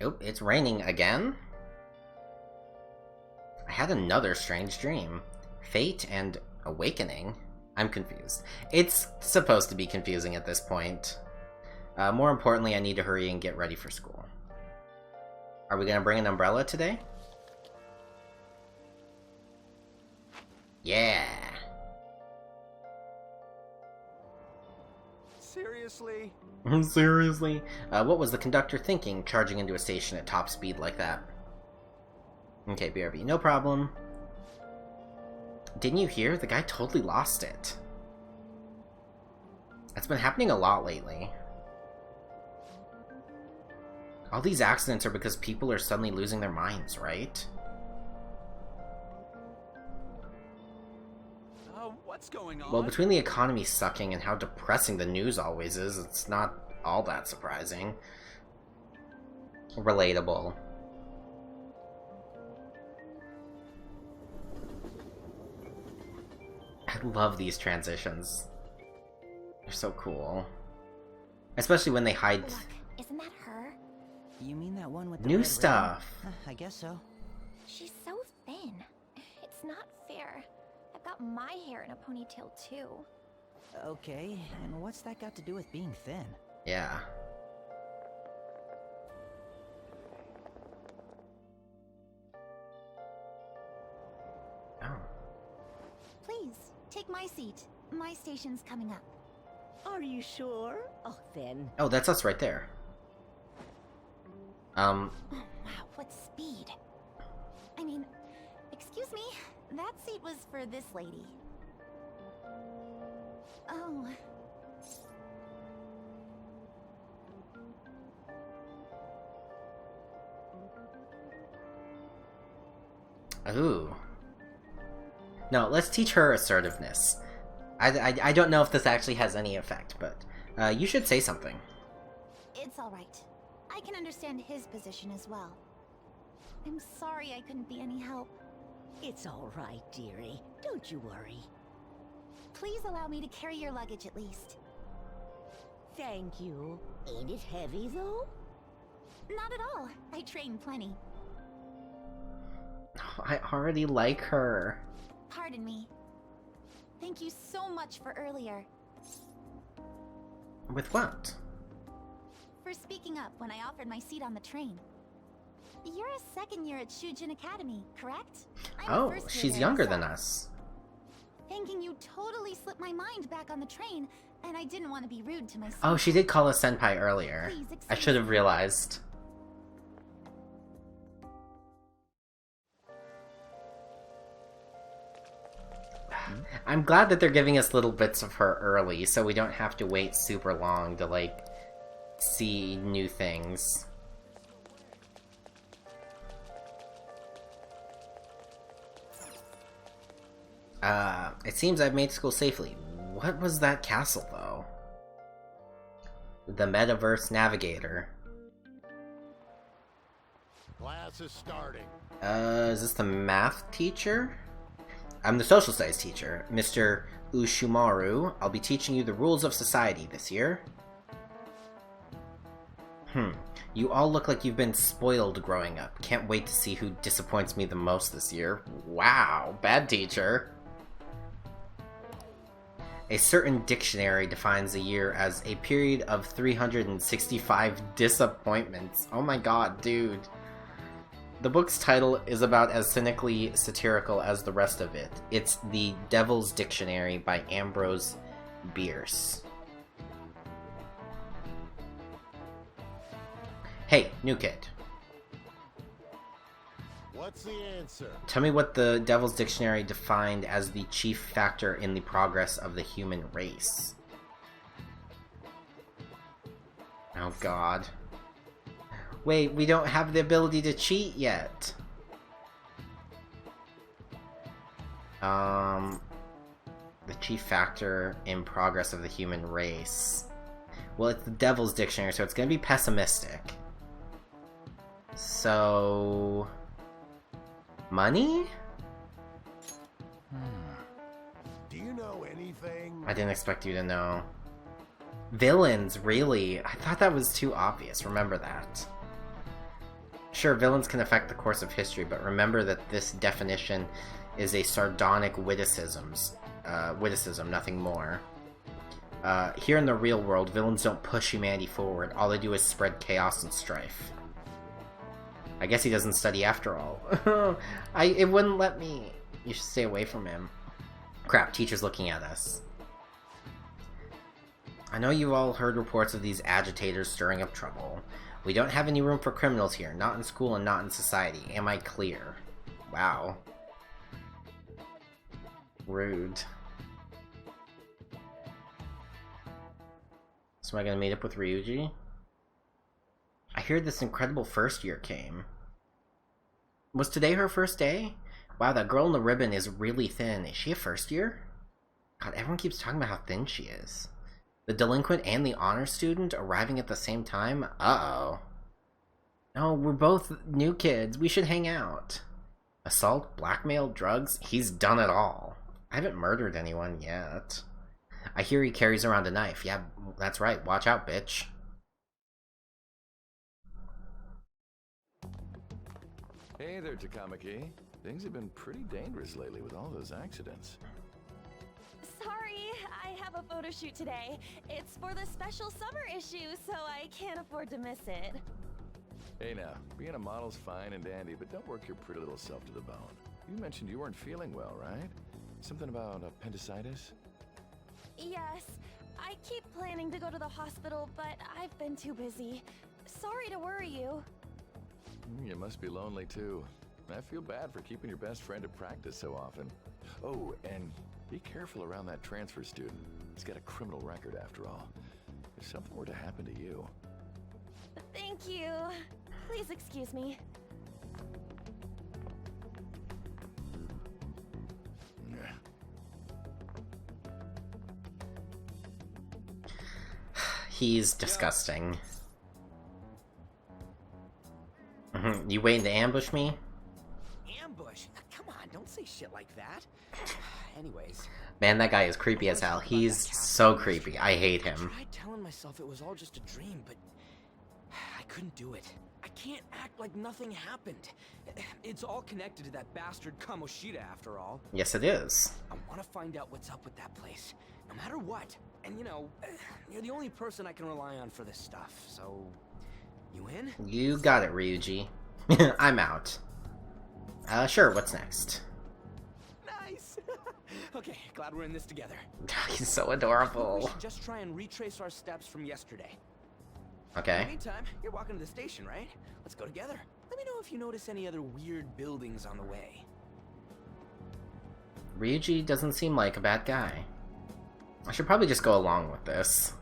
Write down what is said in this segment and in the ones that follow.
Oh, it's raining again? I had another strange dream. Fate and awakening? I'm confused. It's supposed to be confusing at this point. More importantly, I need to hurry and get ready for school. Are we gonna bring an umbrella today? Yeah! Seriously? Seriously? What was the conductor thinking, charging into a station at top speed like that? Okay, BRB, no problem. Didn't you hear? The guy totally lost it. That's been happening a lot lately. All these accidents are because people are suddenly losing their minds, right? What's going on? Well, between the economy sucking and how depressing the news always is, it's not all that surprising. Relatable. I love these transitions. They're so cool. Especially when they hide... Look, isn't that her? You mean that one with the new red stuff. ribbon? I guess so. She's so thin. It's not fair. I've got my hair in a ponytail too. Okay, and what's that got to do with being thin? Yeah. Oh. Please, take my seat. My station's coming up. Are you sure? Oh, then. Oh, that's us right there. Oh, wow, what speed. I mean, excuse me, that seat was for this lady. Oh. Ooh. No, let's teach her assertiveness. I don't know if this actually has any effect, but you should say something. It's all right. I can understand his position as well. I'm sorry I couldn't be any help. It's all right, dearie. Don't you worry. Please allow me to carry your luggage at least. Thank you. Ain't it heavy, though? Not at all. I train plenty. Oh, I already like her. Pardon me. Thank you so much for earlier. With what? For speaking up when I offered my seat on the train. You're a second year at Shujin Academy, correct? I'm a Oh, first year she's there younger myself. than us. Thinking you totally slipped my mind back on the train, and I didn't want to be rude to my son. Oh, she did call us senpai earlier. Please I excuse should have me. realized. I'm glad that they're giving us little bits of her early, so we don't have to wait super long to, like, see new things. It seems I've made school safely. What was that castle, though? The Metaverse Navigator. Class is starting. Is this the math teacher? I'm the social studies teacher, Mr. Ushimaru. I'll be teaching you the rules of society this year. You all look like you've been spoiled growing up. Can't wait to see who disappoints me the most this year. Wow, bad teacher. A certain dictionary defines a year as a period of 365 disappointments. Oh my god, dude. The book's title is about as cynically satirical as the rest of it. It's The Devil's Dictionary by Ambrose Bierce. Hey, new kid. What's the answer? Tell me what the Devil's Dictionary defined as the chief factor in the progress of the human race. Oh god. Wait, we don't have the ability to cheat yet. The chief factor in progress of the human race. Well, it's the Devil's Dictionary, so it's gonna be pessimistic. So... money? Do you know anything? I didn't expect you to know. Villains, really? I thought that was too obvious, remember that. Sure, villains can affect the course of history, but remember that this definition is a sardonic witticism, nothing more. Here in the real world, villains don't push humanity forward. All they do is spread chaos and strife. I guess he doesn't study after all. It wouldn't let me. You should stay away from him. Crap, teacher's looking at us. I know you've all heard reports of these agitators stirring up trouble. We don't have any room for criminals here, not in school and not in society. Am I clear? Wow. Rude. So am I gonna meet up with Ryuji? I hear this incredible first year came. Was today her first day? Wow, that girl in the ribbon is really thin. Is she a first year? God, everyone keeps talking about how thin she is. The delinquent and the honor student arriving at the same time? Uh-oh. No, we're both new kids. We should hang out. Assault, blackmail, drugs? He's done it all. I haven't murdered anyone yet. I hear he carries around a knife. Yeah, that's right. Watch out, bitch. Hey there, Takamaki. Things have been pretty dangerous lately with all those accidents. Sorry, I have a photo shoot today. It's for the special summer issue, so I can't afford to miss it. Hey now, being a model's fine and dandy, but don't work your pretty little self to the bone. You mentioned you weren't feeling well, right? Something about appendicitis? Yes, I keep planning to go to the hospital, but I've been too busy. Sorry to worry you. You must be lonely too. I feel bad for keeping your best friend at practice so often. Oh, and be careful around that transfer student. He's got a criminal record after all. If something were to happen to you. Thank you. Please excuse me. He's disgusting. You waiting to ambush me? Ambush? Come on, don't say shit like that. Anyways. Man, that guy is creepy as hell. He's so creepy. I hate him. I tried telling myself it was all just a dream, but I couldn't do it. I can't act like nothing happened. It's all connected to that bastard Kamoshida after all. Yes, it is. I want to find out what's up with that place, no matter what. And you know, you're the only person I can rely on for this stuff, so... You in? You got it, Ryuji. I'm out. Sure, what's next? Nice! Okay, glad we're in this together. He's so We adorable. should just try and retrace our steps from yesterday. In Okay. the meantime, you're walking to the station, right? Let's go together. Let me know if you notice any other weird buildings on the way. Ryuji doesn't seem like a bad guy. I should probably just go along with this.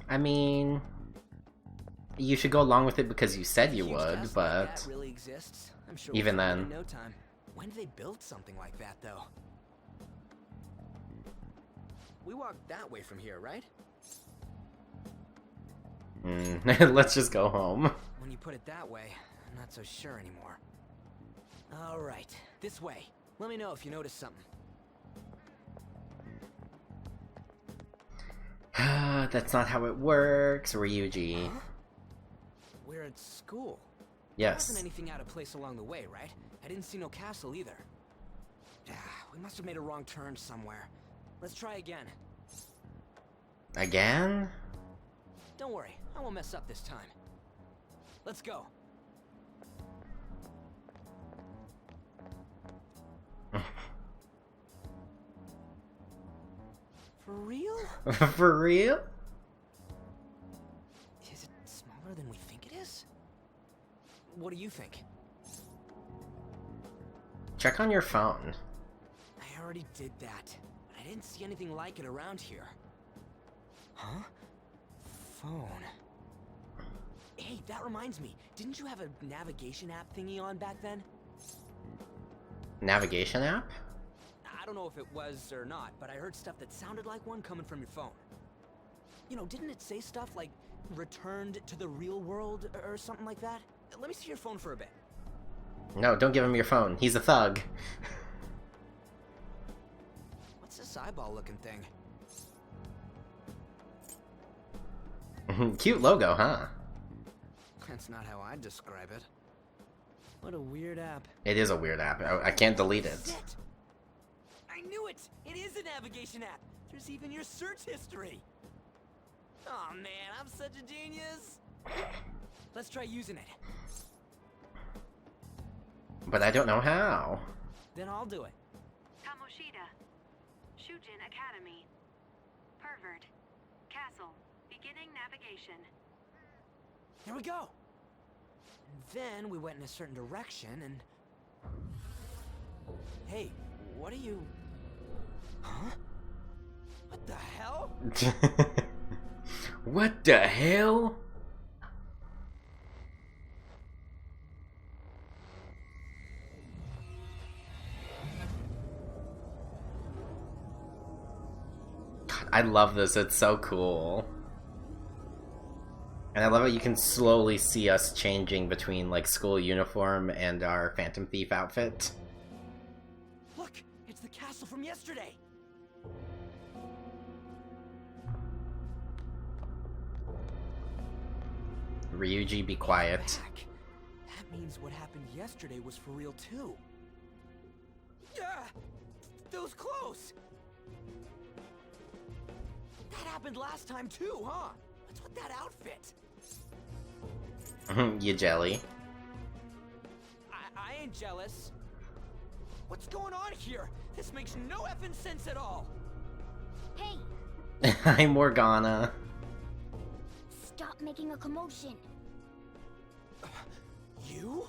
I mean... You should go along with it because you said you Huge would, castle like but... that really exists. I'm sure even we'll find it then. in no time. When did they build something like that, though? We walked that way from here, right? Let's just go home. When you put it that way, I'm not so sure anymore. All right, this way. Let me know if you notice something. That's not how it works, Ryuji. Huh? We're at school. Yes. There wasn't anything out of place along the way, right? I didn't see no castle either. We must have made a wrong turn somewhere. Let's try again. Again? Don't worry, I won't mess up this time. Let's go. For real? For real? Is it smaller than we think it is? What do you think? Check on your phone. I already did that, but I didn't see anything like it around here. Huh? Phone. Hey, that reminds me. Didn't you have a navigation app thingy on back then? Navigation app? I don't know if it was or not, but I heard stuff that sounded like one coming from your phone. You know, didn't it say stuff like returned to the real world or something like that? Let me see your phone for a bit. No, don't give him your phone. He's a thug. What's this eyeball looking thing? Cute logo, huh? That's not how I'd describe it. What a weird app. It is a weird app. I can't delete it. Shit! I knew it! It is a navigation app! There's even your search history! Oh man, I'm such a genius! Let's try using it. But I don't know how. Then I'll do it. Kamoshida. Shujin Academy. Pervert. Castle. Beginning navigation. Here we go! And then we went in a certain direction and... Hey, what are you... Huh? What the hell? What the hell? God, I love this. It's so cool. And I love how you can slowly see us changing between, like, school uniform and our Phantom Thief outfit. Look, it's the castle from yesterday. Ryuji, be quiet. Heck, that means what happened yesterday was for real too. Yeah, that was close. That happened last time too, huh? What's with that outfit? You jelly. I ain't jealous. What's going on here? This makes no effing sense at all. Hey, Hi, Morgana. stop making a commotion. You?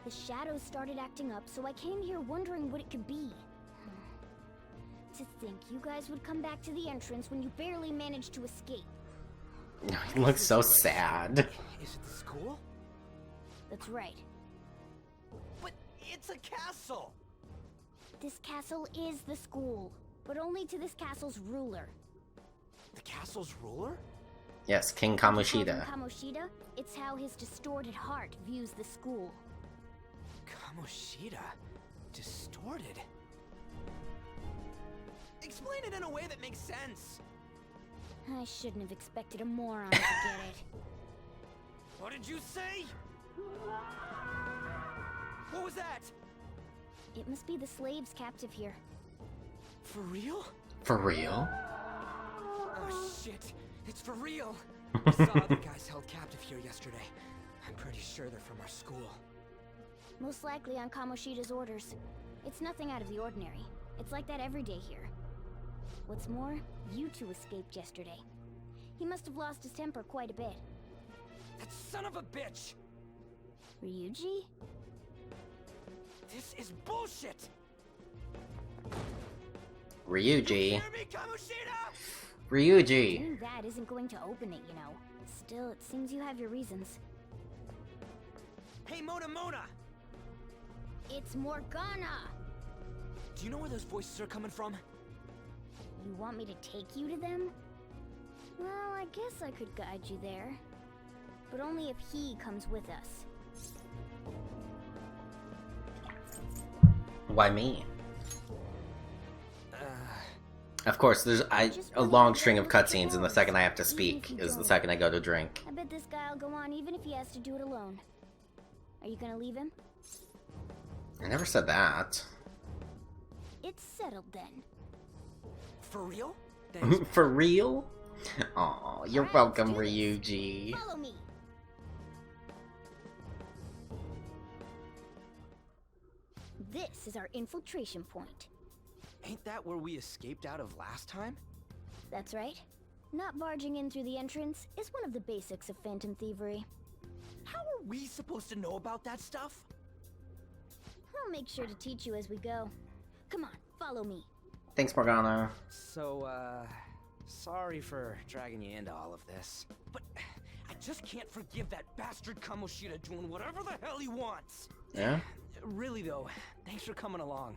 The shadows started acting up, so I came here wondering what it could be. To think you guys would come back to the entrance when you barely managed to escape. He looks so sad. Is it the school? That's right. But it's a castle. This castle is the school, but only to this castle's ruler. The castle's ruler? Yes, King Call him Kamoshida. Kamoshida, it's how his distorted heart views the school. Kamoshida? Distorted? Explain it in a way that makes sense. I shouldn't have expected a moron to get it. What did you say? What was that? It must be the slaves captive here. For real? For real? Oh shit, it's for real. I saw other guys held captive here yesterday. I'm pretty sure they're from our school. Most likely on Kamoshida's orders. It's nothing out of the ordinary. It's like that every day here. What's more, you two escaped yesterday. He must have lost his temper quite a bit. That son of a bitch! Ryuji? This is bullshit! Ryuji. Hear me, Kamoshida? Ryuji. Doing that isn't going to open it, you know. Still, it seems you have your reasons. Hey, Mona! It's Morgana! Do you know where those voices are coming from? You want me to take you to them? Well, I guess I could guide you there. But only if he comes with us. Why me? Of course, there's a long string of cutscenes, and the second I have to speak is the second I go to drink. I bet this guy'll go on even if he has to do it alone. Are you gonna leave him? I never said that. It's settled then. For real? Thanks. For real? Aw, you're Alright, welcome, let's do this. Ryuji. Follow me. This is our infiltration point. Ain't that where we escaped out of last time? That's right. Not barging in through the entrance is one of the basics of phantom thievery. How are we supposed to know about that stuff? I'll make sure to teach you as we go. Come on, follow me. Thanks, Morgana. So, sorry for dragging you into all of this. But I just can't forgive that bastard Kamoshida doing whatever the hell he wants. Yeah? Really though, thanks for coming along.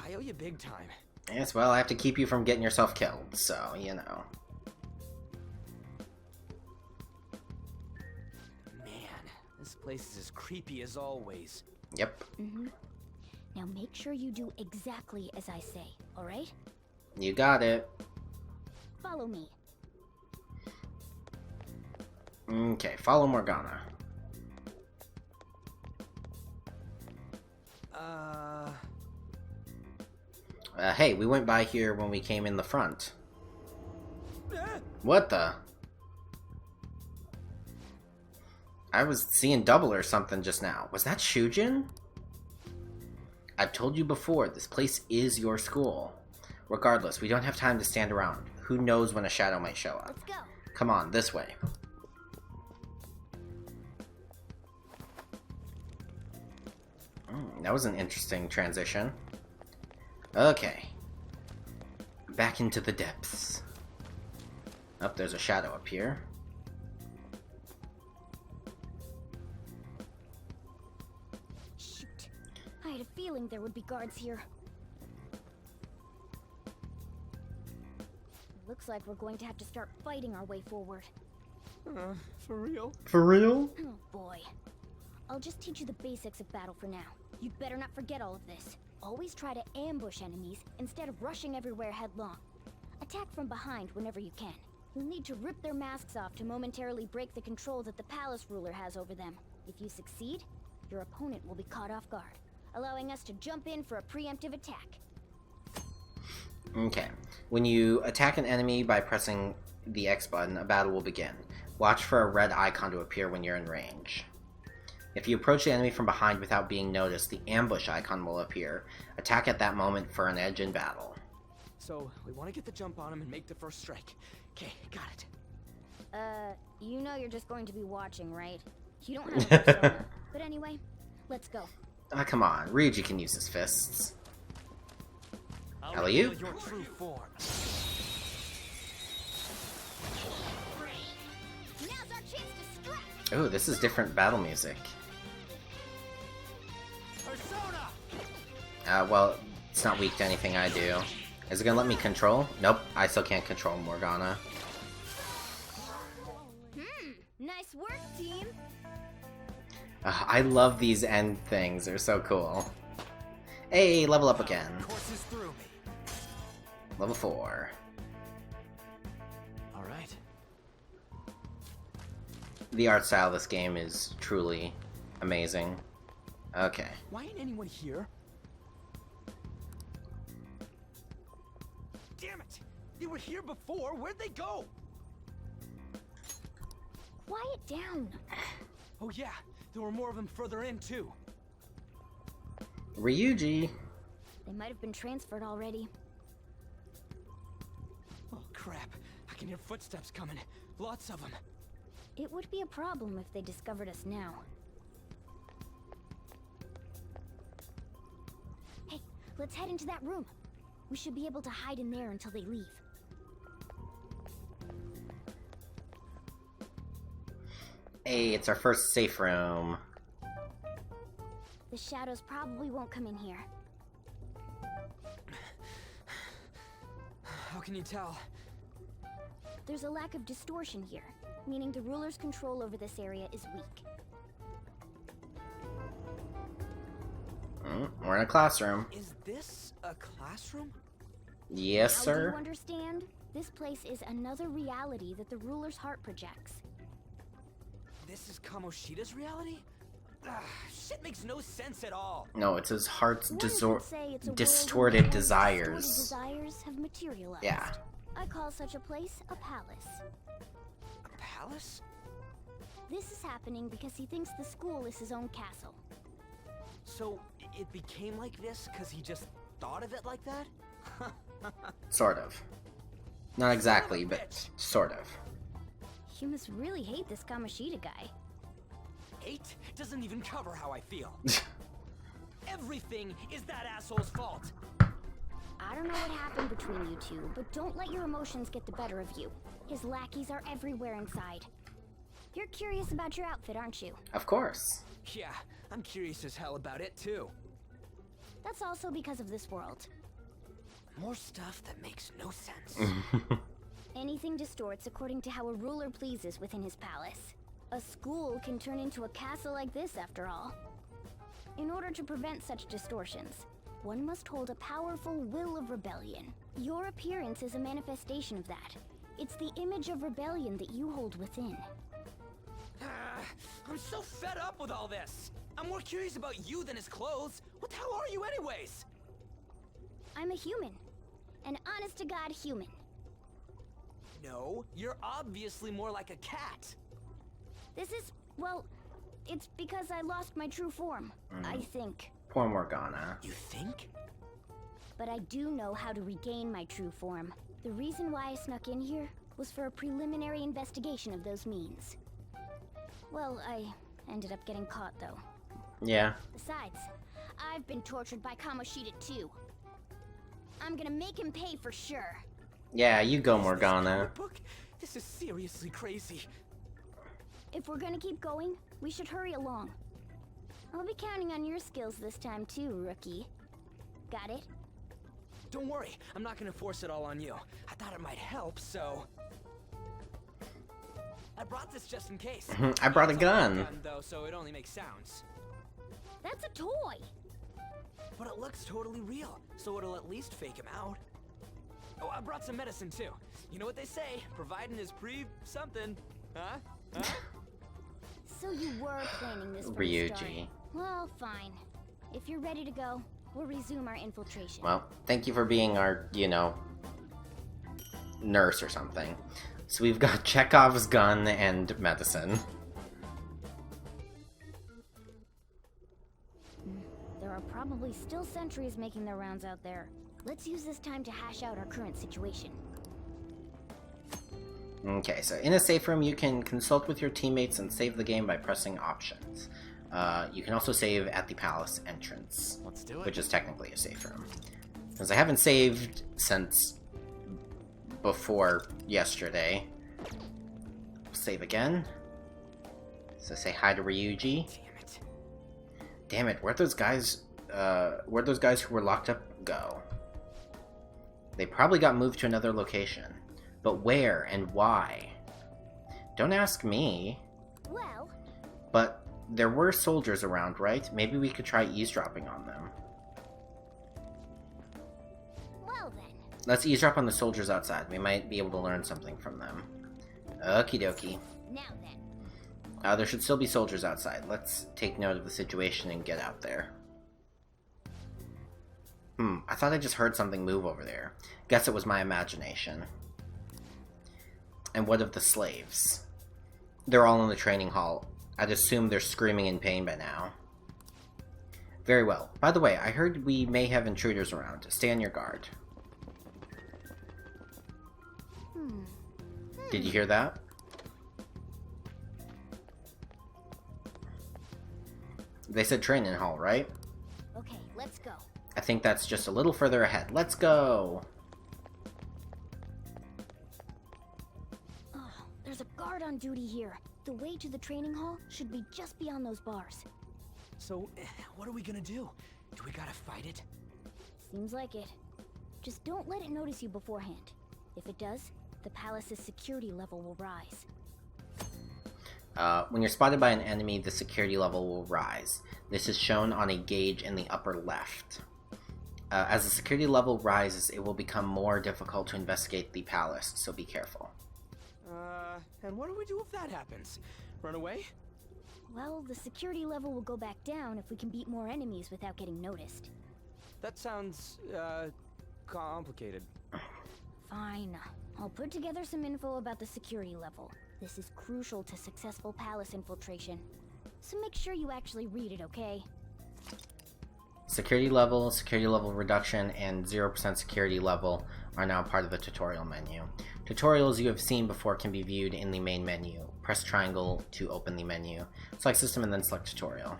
I owe you big time. Yes, well, I have to keep you from getting yourself killed, so, you know. Man, this place is as creepy as always. Yep. Now make sure you do exactly as I say, alright? You got it. Follow me. Okay, follow Morgana. Hey, we went by here when we came in the front. What the? I was seeing double or something just now. Was that Shujin? I've told you before, this place is your school. Regardless, we don't have time to stand around. Who knows when a shadow might show up? Let's go. Come on, this way. That was an interesting transition. Okay. Back into the depths. Oh, there's a shadow up here. Shoot. I had a feeling there would be guards here. Looks like we're going to have to start fighting our way forward. For real? For real? Oh boy. I'll just teach you the basics of battle for now. You'd better not forget all of this. Always try to ambush enemies instead of rushing everywhere headlong. Attack from behind whenever you can. You'll need to rip their masks off to momentarily break the control that the palace ruler has over them. If you succeed, your opponent will be caught off guard, allowing us to jump in for a preemptive attack. Okay. When you attack an enemy by pressing the X button, a battle will begin. Watch for a red icon to appear when you're in range. If you approach the enemy from behind without being noticed, the ambush icon will appear. Attack at that moment for an edge in battle. So, we want to get the jump on him and make the first strike. Okay, got it. You know you're just going to be watching, right? You don't have a persona. But anyway, let's go. Ah, come on. Ryuji can use his fists. I'll Alley-oop? reveal your true form. Now's our chance to strike! Ooh, this is different battle music. Persona! Well, it's not weak to anything I do. Is it gonna let me control? Nope, I still can't control Morgana. Nice work, team! I love these end things, they're so cool. Hey, level up again. Courses through me. Level 4. All right. The art style of this game is truly amazing. Okay. Why ain't anyone here? Damn it! They were here before. Where'd they go? Quiet down. Oh yeah, there were more of them further in too. Ryuji. They might have been transferred already. Oh crap! I can hear footsteps coming. Lots of them. It would be a problem if they discovered us now. Hey, let's head into that room. We should be able to hide in there until they leave. Hey, it's our first safe room. The shadows probably won't come in here. How can you tell? There's a lack of distortion here, meaning the ruler's control over this area is weak. We're in a classroom. Is this a classroom? Yes, Now, sir. do you understand? This place is another reality that the ruler's heart projects. This is Kamoshida's reality? Shit makes no sense at all. No, it's his heart's One could say it's a world distorted where desires. Distorted desires have materialized. Yeah. I call such a place a palace. A palace? This is happening because he thinks the school is his own castle. So, it became like this because he just thought of it like that? Sort of. Not exactly, but sort of. You must really hate this Kamoshida guy. Hate doesn't even cover how I feel. Everything is that asshole's fault. I don't know what happened between you two, but don't let your emotions get the better of you. His lackeys are everywhere inside. You're curious about your outfit, aren't you? Of course. Yeah, I'm curious as hell about it too. That's also because of this world. More stuff that makes no sense. Anything distorts according to how a ruler pleases within his palace. A school can turn into a castle like this, after all. In order to prevent such distortions, one must hold a powerful will of rebellion. Your appearance is a manifestation of that. It's the image of rebellion that you hold within. I'm so fed up with all this. I'm more curious about you than his clothes. What the hell are you anyways? I'm a human. An honest-to-God human. No, you're obviously more like a cat. This is, well, it's because I lost my true form, I think. Poor Morgana. You think? But I do know how to regain my true form. The reason why I snuck in here was for a preliminary investigation of those means. Well, I ended up getting caught, though. Yeah. Besides, I've been tortured by Kamoshida, too. I'm gonna make him pay for sure. Yeah, you go, Morgana. Book? This is seriously crazy. If we're gonna keep going, we should hurry along. I'll be counting on your skills this time, too, rookie. Got it? Don't worry, I'm not gonna force it all on you. I thought it might help, so... I brought this just in case. I brought a gun. Though, so it only makes sounds. That's a toy! But it looks totally real, so it'll at least fake him out. Oh, I brought some medicine too. You know what they say, providing is something. Huh? So you were planning this from the Ryuji. start. Well, fine. If you're ready to go, we'll resume our infiltration. Well, thank you for being our, you know, nurse or something. So we've got Chekhov's gun and medicine. There are probably still sentries making their rounds out there. Let's use this time to hash out our current situation. Okay, so in a safe room, you can consult with your teammates and save the game by pressing options. You can also save at the palace entrance, Let's do it. which is technically a safe room. Because I haven't saved since before yesterday. Save again. So say hi to Ryuji. Damn it. Damn it, where'd those guys who were locked up go? They probably got moved to another location. But where and why? Don't ask me. Well, But there were soldiers around, right? Maybe we could try eavesdropping on them. well then. Let's eavesdrop on the soldiers outside. We might be able to learn something from them. Okie dokie. Now then. There should still be soldiers outside. Let's take note of the situation and get out there. I thought I just heard something move over there. Guess it was my imagination. And what of the slaves? They're all in the training hall. I'd assume they're screaming in pain by now. Very well. By the way, I heard we may have intruders around. Stay on your guard. Did you hear that? They said training hall, right? Okay, let's go. I think that's just a little further ahead. Let's go! Oh, there's a guard on duty here. The way to the training hall should be just beyond those bars. So, what are we gonna do? Do we gotta fight it? Seems like it. Just don't let it notice you beforehand. If it does, the palace's security level will rise. When you're spotted by an enemy, the security level will rise. This is shown on a gauge in the upper left. As the security level rises, it will become more difficult to investigate the palace, so be careful. And what do we do if that happens? Run away? Well, the security level will go back down if we can beat more enemies without getting noticed. That sounds, complicated. Fine. I'll put together some info about the security level. This is crucial to successful palace infiltration. So make sure you actually read it, okay? Security level reduction, and 0% security level are now part of the tutorial menu. Tutorials you have seen before can be viewed in the main menu. Press triangle to open the menu. Select system and then select tutorial.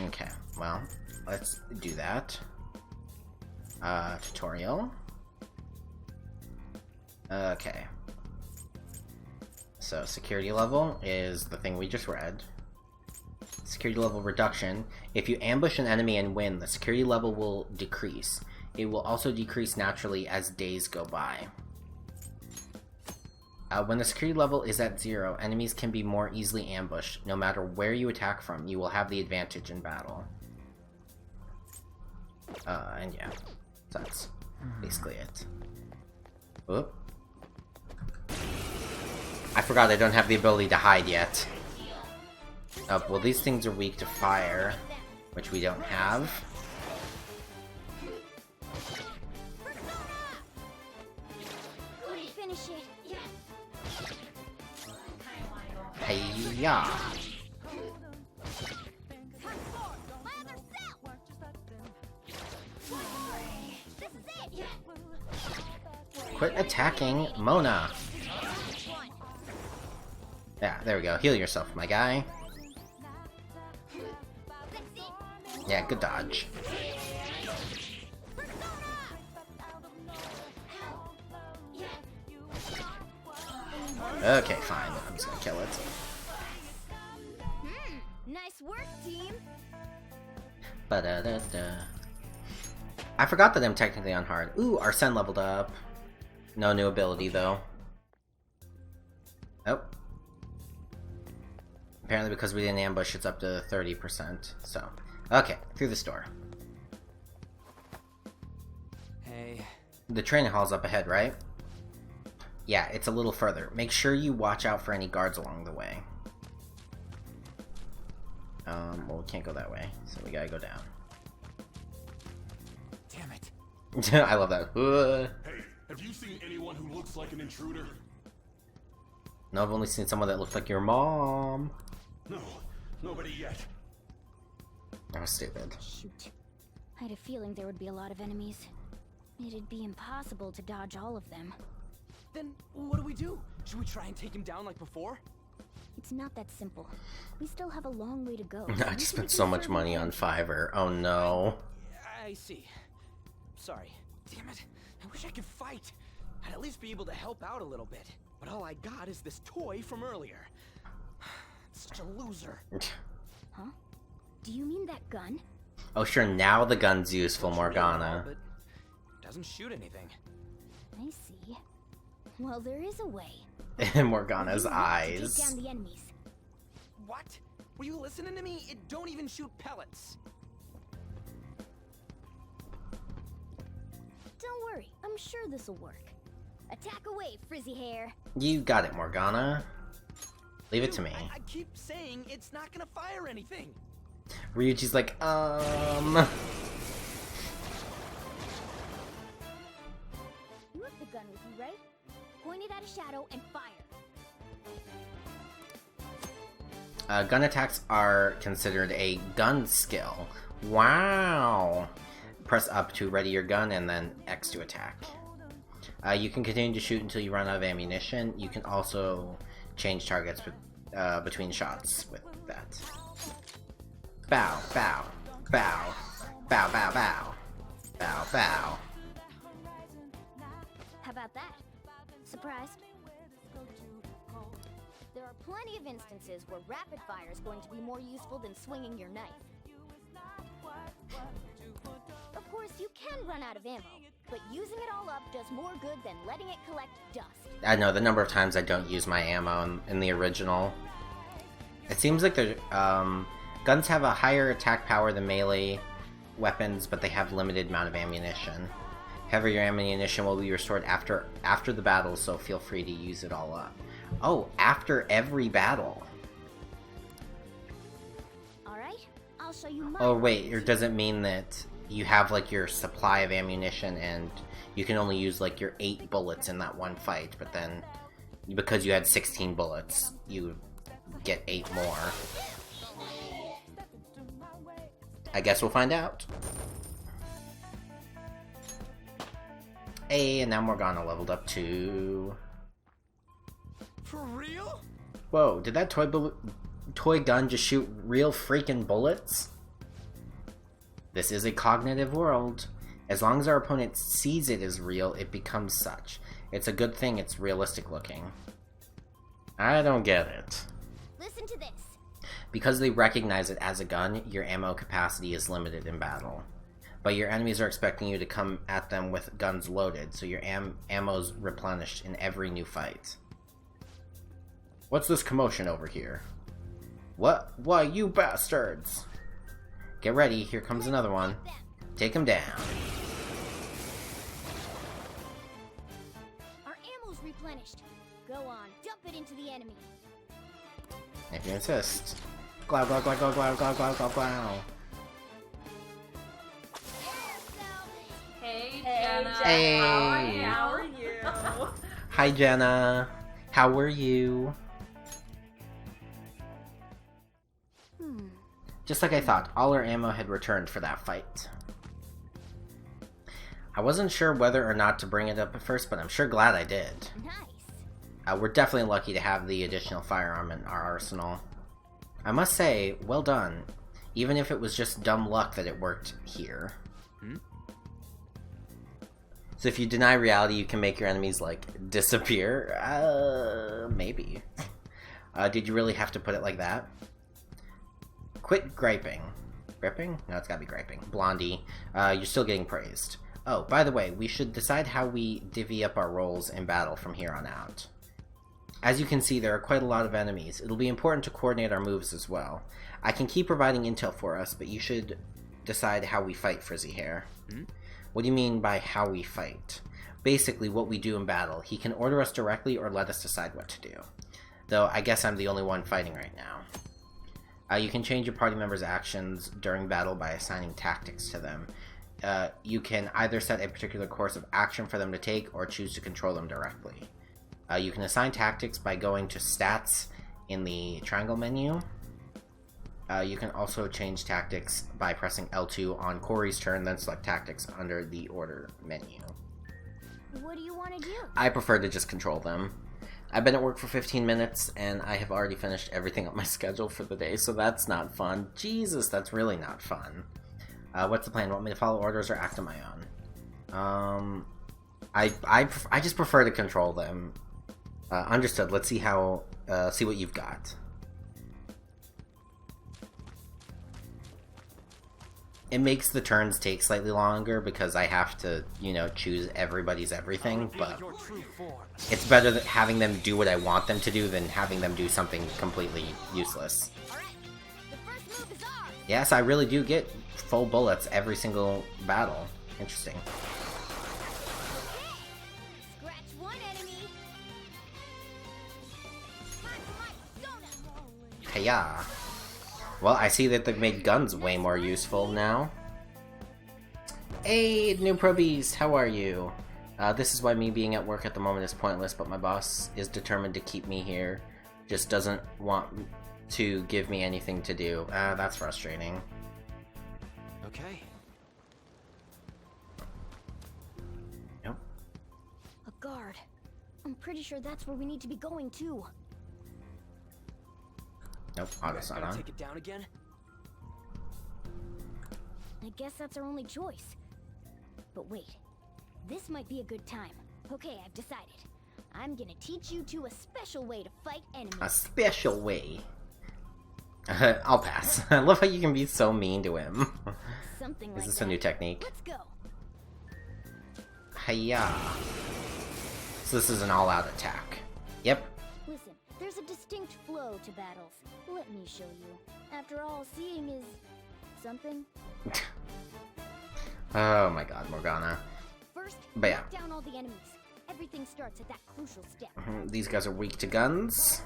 Okay, well, let's do that. Tutorial. Okay. So security level is the thing we just read. Security level reduction. If you ambush an enemy and win, the security level will decrease. It will also decrease naturally as days go by. When the security level is at 0, enemies can be more easily ambushed. No matter where you attack from, you will have the advantage in battle. And yeah, that's basically it. Whoop. I forgot I don't have the ability to hide yet. Oh, well, these things are weak to fire, which we don't have. Finish it. Hey-ya! Quit attacking Mona! Yeah, there we go. Heal yourself, my guy. Yeah, good dodge. Okay, fine. I'm just gonna kill it. Nice work, team. Ba-da-da-da. I forgot that I'm technically on hard. Ooh, Arsene leveled up. No new ability, though. Oh. Apparently because we didn't ambush, it's up to 30%. So, okay, through this door. Hey. The training hall's up ahead, right? Yeah, it's a little further. Make sure you watch out for any guards along the way. Well, we can't go that way, so we gotta go down. Damn it. I love that. Hey, have you seen anyone who looks like an intruder? No, I've only seen someone that looks like your mom. No, nobody yet. That was stupid. Shoot. I had a feeling there would be a lot of enemies. It'd be impossible to dodge all of them. Then what do we do? Should we try and take him down like before? It's not that simple. We still have a long way to go. I just spent so much money on Fiverr. Oh no. I see. Sorry. Damn it. I wish I could fight. I'd at least be able to help out a little bit. But all I got is this toy from earlier. Such a loser. Huh? Do you mean that gun? Oh sure, now the gun's useful, Morgana. But doesn't shoot anything. I see. Well, there is a way. Morgana's eyes. Take down the enemies. What? Were you listening to me? It don't even shoot pellets. Don't worry, I'm sure this'll work. Attack away, frizzy hair. You got it, Morgana. Leave it to Dude, me. I keep saying it's not gonna fire anything. Ryuji's like, You have the gun with you, right? Point it at a shadow and fire. Gun attacks are considered a gun skill. Wow! Press up to ready your gun and then X to attack. You can continue to shoot until you run out of ammunition. You can also change targets between shots with that. Bow, bow, bow, bow, bow, bow, bow, bow. How about that? Surprised? There are plenty of instances where rapid fire is going to be more useful than swinging your knife. Of course, you can run out of ammo, but using it all up does more good than letting it collect dust. I know the number of times I don't use my ammo in the original. It seems like the guns have a higher attack power than melee weapons, but they have limited amount of ammunition. However, your ammunition will be restored after the battle, so feel free to use it all up. Oh, after every battle. Alright, I'll show you my Oh wait, or does it mean that you have like your supply of ammunition and you can only use like your 8 bullets in that one fight, but then because you had 16 bullets, you get 8 more? I guess we'll find out. Hey, and now Morgana leveled up too. For real? Whoa, did that toy gun just shoot real freaking bullets? This is a cognitive world. As long as our opponent sees it as real, it becomes such. It's a good thing it's realistic looking. I don't get it. Listen to this. Because they recognize it as a gun, your ammo capacity is limited in battle. But your enemies are expecting you to come at them with guns loaded, so your ammo's replenished in every new fight. What's this commotion over here? What? Why, you bastards! Get ready, here comes another one. Take him down. Our ammo's replenished. Go on, dump it into the enemy. If you insist. Glow, glow, glow, glow, glow, glow, glow, glow, glow. Hey, Jenna. Hey. How are you? Hi, Jenna. How are you? Just like I thought, all our ammo had returned for that fight. I wasn't sure whether or not to bring it up at first, but I'm sure glad I did. Nice. We're definitely lucky to have the additional firearm in our arsenal. I must say, well done. Even if it was just dumb luck that it worked here. So if you deny reality, you can make your enemies, like, disappear? Maybe. Did you really have to put it like that? Quit griping. Gripping? No, it's gotta be griping. Blondie, you're still getting praised. Oh, by the way, we should decide how we divvy up our roles in battle from here on out. As you can see, there are quite a lot of enemies. It'll be important to coordinate our moves as well. I can keep providing intel for us, but you should decide how we fight, Frizzy Hair. What do you mean by how we fight? Basically, what we do in battle. He can order us directly or let us decide what to do. Though, I guess I'm the only one fighting right now. You can change your party members' actions during battle by assigning tactics to them. You can either set a particular course of action for them to take, or choose to control them directly. You can assign tactics by going to Stats in the triangle menu. You can also change tactics by pressing L2 on Cory's turn, then select tactics under the order menu. What do you want to do? I prefer to just control them. I've been at work for 15 minutes, and I have already finished everything on my schedule for the day, so that's not fun. Jesus, that's really not fun. What's the plan? Want me to follow orders or act on my own? I just prefer to control them. Understood. Let's see how, see what you've got. It makes the turns take slightly longer because I have to, you know, choose everybody's everything, but it's better that having them do what I want them to do than having them do something completely useless. Yes, I really do get full bullets every single battle. Interesting. Scratch one enemy. Hiya. Well, I see that they've made guns way more useful now. Hey, new probies, how are you? This is why me being at work at the moment is pointless, but my boss is determined to keep me here. Just doesn't want to give me anything to do. That's frustrating. Okay. Yep. A guard. I'm pretty sure that's where we need to be going too. Nope, auto's not on. Take it down again? I guess that's our only choice. But wait, this might be a good time. Okay, I've decided. I'm gonna teach you two a special way to fight enemies. A special way. I'll pass. I love how you can be so mean to him. Something Is like this that. a new technique? Let's go. Hiya. So this is an all-out attack. Yep. Listen, there's a distinct flow to battles. Let me show you. After all, seeing is something. Oh my god, Morgana. First, But yeah. knock down all the enemies. Everything starts at that crucial step. These guys are weak to guns.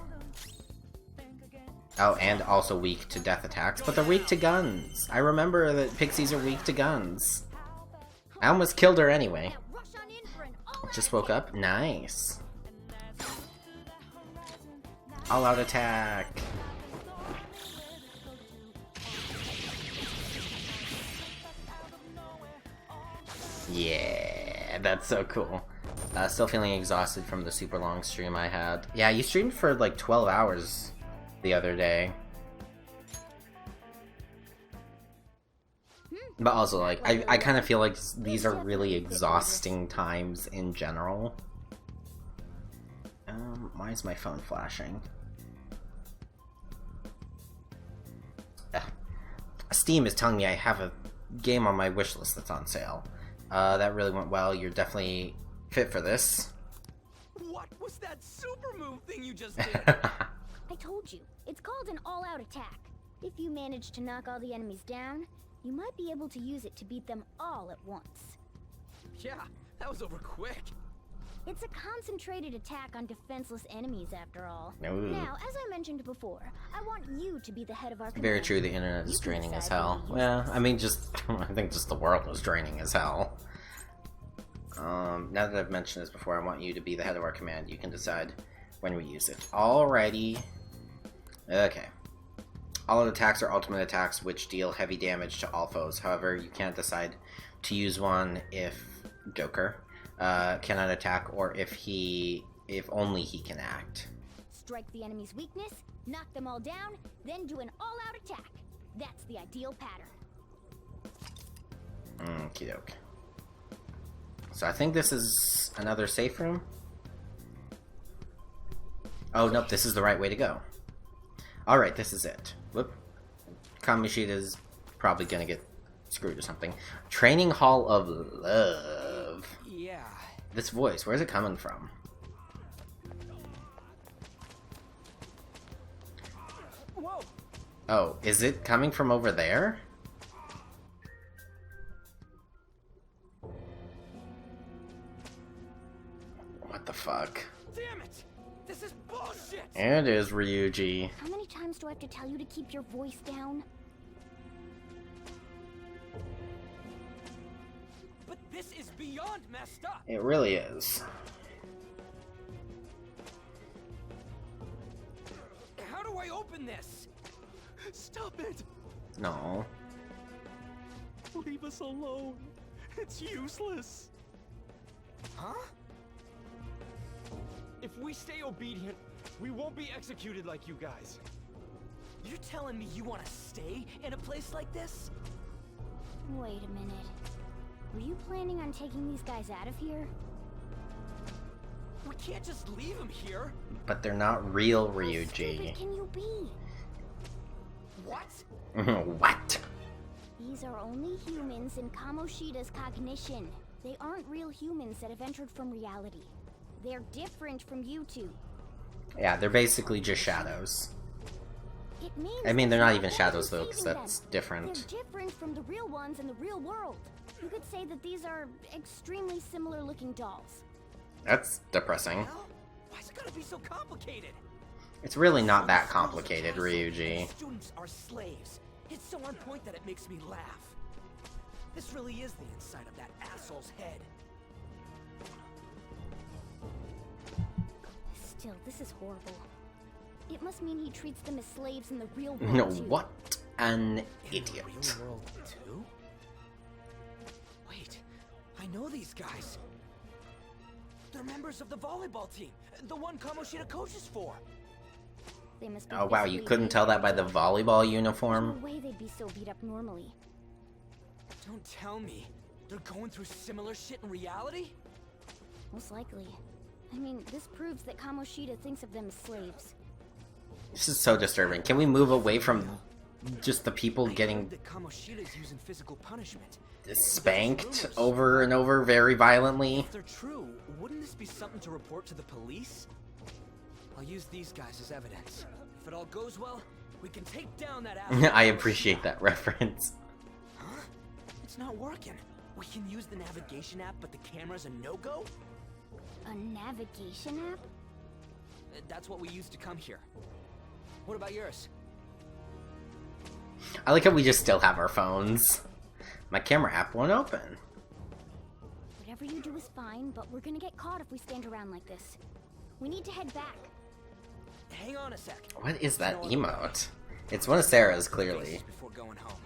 Oh, and also weak to death attacks, but they're weak to guns. I remember that pixies are weak to guns. I almost killed her anyway. Just woke up. Nice. All-out attack. Yeah, that's so cool. Still feeling exhausted from the super long stream I had. Yeah, you streamed for like 12 hours the other day. But also, like, I kind of feel like these are really exhausting times in general. Why is my phone flashing? Steam is telling me I have a game on my wish list that's on sale. That really went well. You're definitely fit for this. What was that super move thing you just did? I told you, it's called an all-out attack. If you manage to knock all the enemies down, you might be able to use it to beat them all at once. Yeah, that was over quick. It's a concentrated attack on defenseless enemies, after all. Ooh. Now, as I mentioned before, I want you to be the head of our Very command. true, the internet is You can draining as decide hell. when to use Well, this. I mean, I think just the world was draining as hell. Now that I've mentioned this before, I want you to be the head of our command. You can decide when we use it. Alrighty. Okay. All attacks are ultimate attacks, which deal heavy damage to all foes. However, you can't decide to use one if Joker cannot attack, or if only he can act. Strike the enemy's weakness, knock them all down, then do an all-out attack. That's the ideal pattern. Okie doke. So I think this is another safe room. Oh, nope, this is the right way to go. Alright, this is it. Whoop. Kamoshida's probably gonna get screwed or something. Training Hall of Love. Yeah. This voice, where's it coming from? Whoa. Oh, is it coming from over there? What the fuck? Damn it! This is bullshit! It is Ryuji. How many times do I have to tell you to keep your voice down? But this is beyond messed up! It really is. How do I open this? Stop it! No. Leave us alone. It's useless. Huh? If we stay obedient, we won't be executed like you guys. You're telling me you want to stay in a place like this? Wait a minute. Were you planning on taking these guys out of here? We can't just leave them here. But they're not real How Ryuji. stupid can you be? What? What? These are only humans in Kamoshida's cognition. They aren't real humans that have entered from reality. They're different from you two. Yeah, they're basically just shadows. It means I mean, they're that not you're even not shadows though, because deceiving that's them. different. They're different from the real ones in the real world. You could say that these are extremely similar looking dolls. That's depressing. Hell? Why's it gotta be so complicated? It's really not that complicated, Ryuji. Students are slaves. It's so on point that it makes me laugh. This really is the inside of that asshole's head. Still, this is horrible. It must mean he treats them as slaves in the real world No, too. what an In idiot. the real world too? Wait, I know these guys. They're members of the volleyball team, the one Kamoshida coaches for. They must be Oh wow, you physically couldn't weak. tell that by the volleyball There's uniform? no way they'd be so beat up normally. Don't tell me they're going through similar shit in reality? Most likely. I mean, this proves that Kamoshida thinks of them as slaves. This is so disturbing. Can we move away from just the people I getting heard that Kamoshida's using physical punishment. spanked over and over very violently? If they're true, wouldn't this be something to report to the police? I'll use these guys as evidence. If it all goes well, we can take down that asshole. I appreciate that reference. Huh? It's not working. We can use the navigation app, but the camera's a no-go? A navigation app? That's what we used to come here. What about yours? I like how we just still have our phones. My camera app won't open. Whatever you do is fine, but we're gonna get caught if we stand around like this. We need to head back. Hang on a sec. What is that You know what? emote? It's one of Sarah's, clearly. Before going home.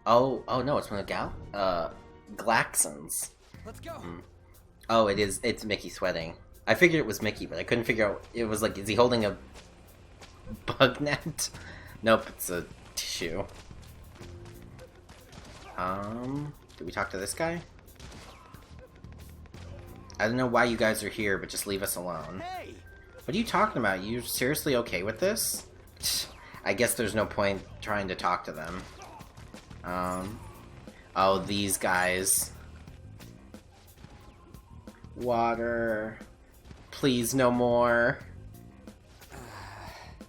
Oh no, it's one of Glaxon's. Let's go. Oh, it's Mickey sweating. I figured it was Mickey, but I couldn't figure out, it was like, is he holding a bug net? Nope, it's a tissue. Did we talk to this guy? I don't know why you guys are here, but just leave us alone. Hey! What are you talking about? You seriously okay with this? I guess there's no point trying to talk to them. Oh, these guys. Water. Please, no more.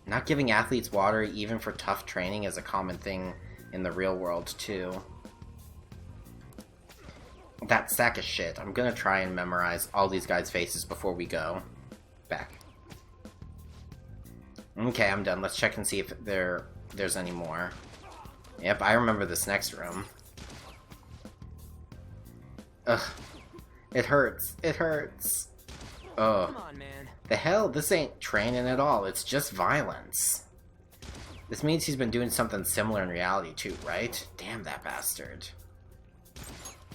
Not giving athletes water, even for tough training, is a common thing in the real world, too. That sack of shit. I'm gonna try and memorize all these guys' faces before we go back. Okay, I'm done. Let's check and see if there's any more. Yep, I remember this next room. Ugh. It hurts. It hurts. Ugh. Come on, man. The hell? This ain't training at all. It's just violence. This means he's been doing something similar in reality too, right? Damn that bastard.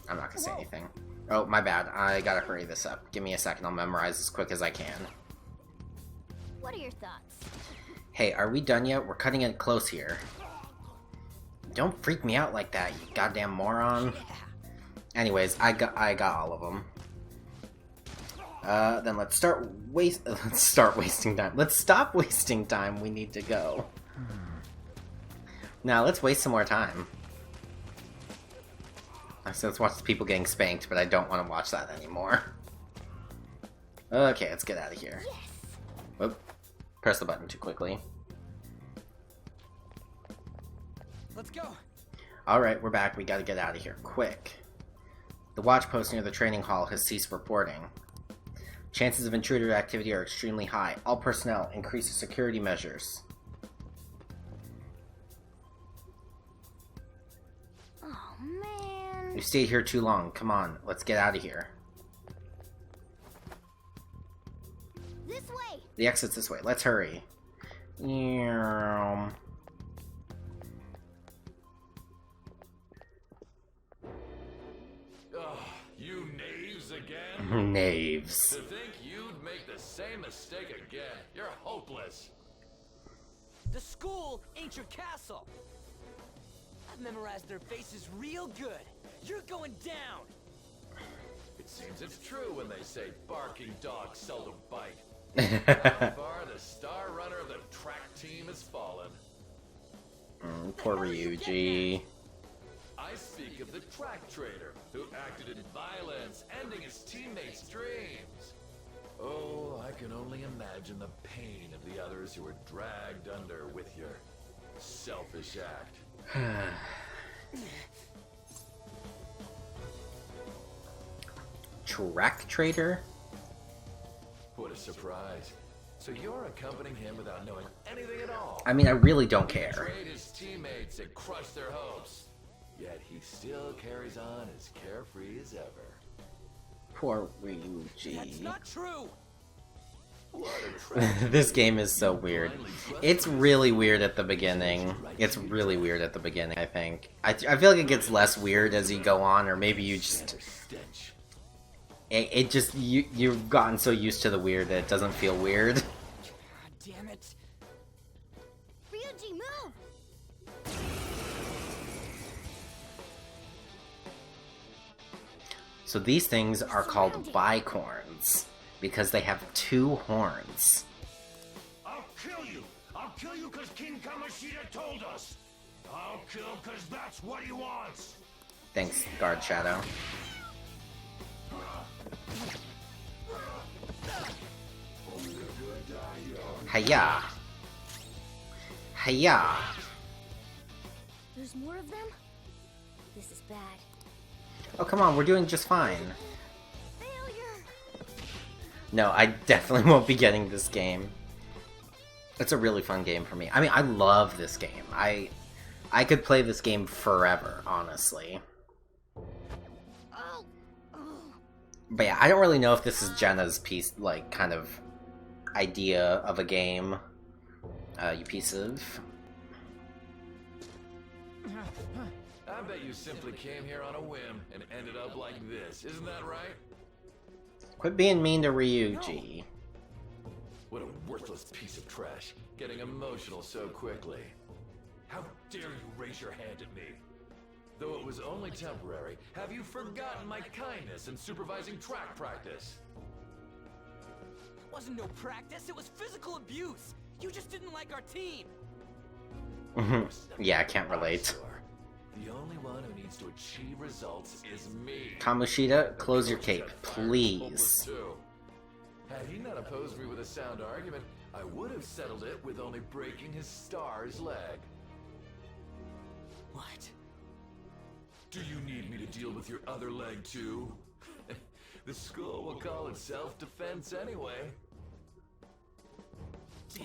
I'm not gonna say anything. Oh, my bad. I gotta hurry this up. Give me a second. I'll memorize as quick as I can. What are your thoughts? Hey, are we done yet? We're cutting it close here. Don't freak me out like that, you goddamn moron. Anyways, I got all of them. Then let's start wasting time. Let's stop wasting time. We need to go. Now let's waste some more time. I said let's watch the people getting spanked, but I don't want to watch that anymore. Okay, let's get out of here. Yes. Whoop. Press the button too quickly. Let's go. Alright, we're back. We gotta get out of here. Quick. The watch post near the training hall has ceased reporting. Chances of intruder activity are extremely high. All personnel, increase the security measures. Oh, man. You stayed here too long. Come on, let's get out of here. This way. The exit's this way. Let's hurry. Ugh, you knaves again? Knaves. To think you'd make the same mistake again. You're hopeless. The school ain't your castle. I've memorized their faces real good. You're going down. It seems it's true when they say barking dogs seldom bite. How far the star runner of the track team has fallen. Poor Ryuji. I speak of the track trader who acted in violence, ending his teammates' dreams. Oh, I can only imagine the pain of the others who were dragged under with your selfish act. Track trader? What a surprise. So you're accompanying him without knowing anything at all. I mean, I really don't He care. betrayed his teammates and crushed their hopes. Yet he still carries on as carefree as ever. Poor Ryuji. That's not true. What a tragedy. This game is so weird. It's really weird at the beginning. It's really weird at the beginning, I think. I feel like it gets less weird as you go on, or maybe you just... It just... You've gotten so used to the weird that it doesn't feel weird. God damn it. Ryuji, move! So these things are called bicorns, because they have two horns. I'll kill you! I'll kill you because King Kamoshida told us! I'll kill because that's what he wants! Thanks, Guard Shadow. Hiya! Hiya! There's more of them? This is bad. Oh, come on, we're doing just fine. Failure! No, I definitely won't be getting this game. It's a really fun game for me. I mean, I love this game. I could play this game forever, honestly. Oh. But yeah, I don't really know if this is Jenna's piece, like, kind of idea of a game. You piece of... I bet you simply came here on a whim and ended up like this, isn't that right? Quit being mean to Ryuji. What a worthless piece of trash, getting emotional so quickly. How dare you raise your hand at me? Though it was only temporary, have you forgotten my kindness in supervising track practice? It wasn't no practice, it was physical abuse. You just didn't like our team. Yeah, I can't relate. The only one who needs to achieve results is me. Kamoshida, close your cape, please. Had he not opposed me with a sound argument, I would have settled it with only breaking his star's leg. What? Do you need me to deal with your other leg too? The school will call it self-defense anyway.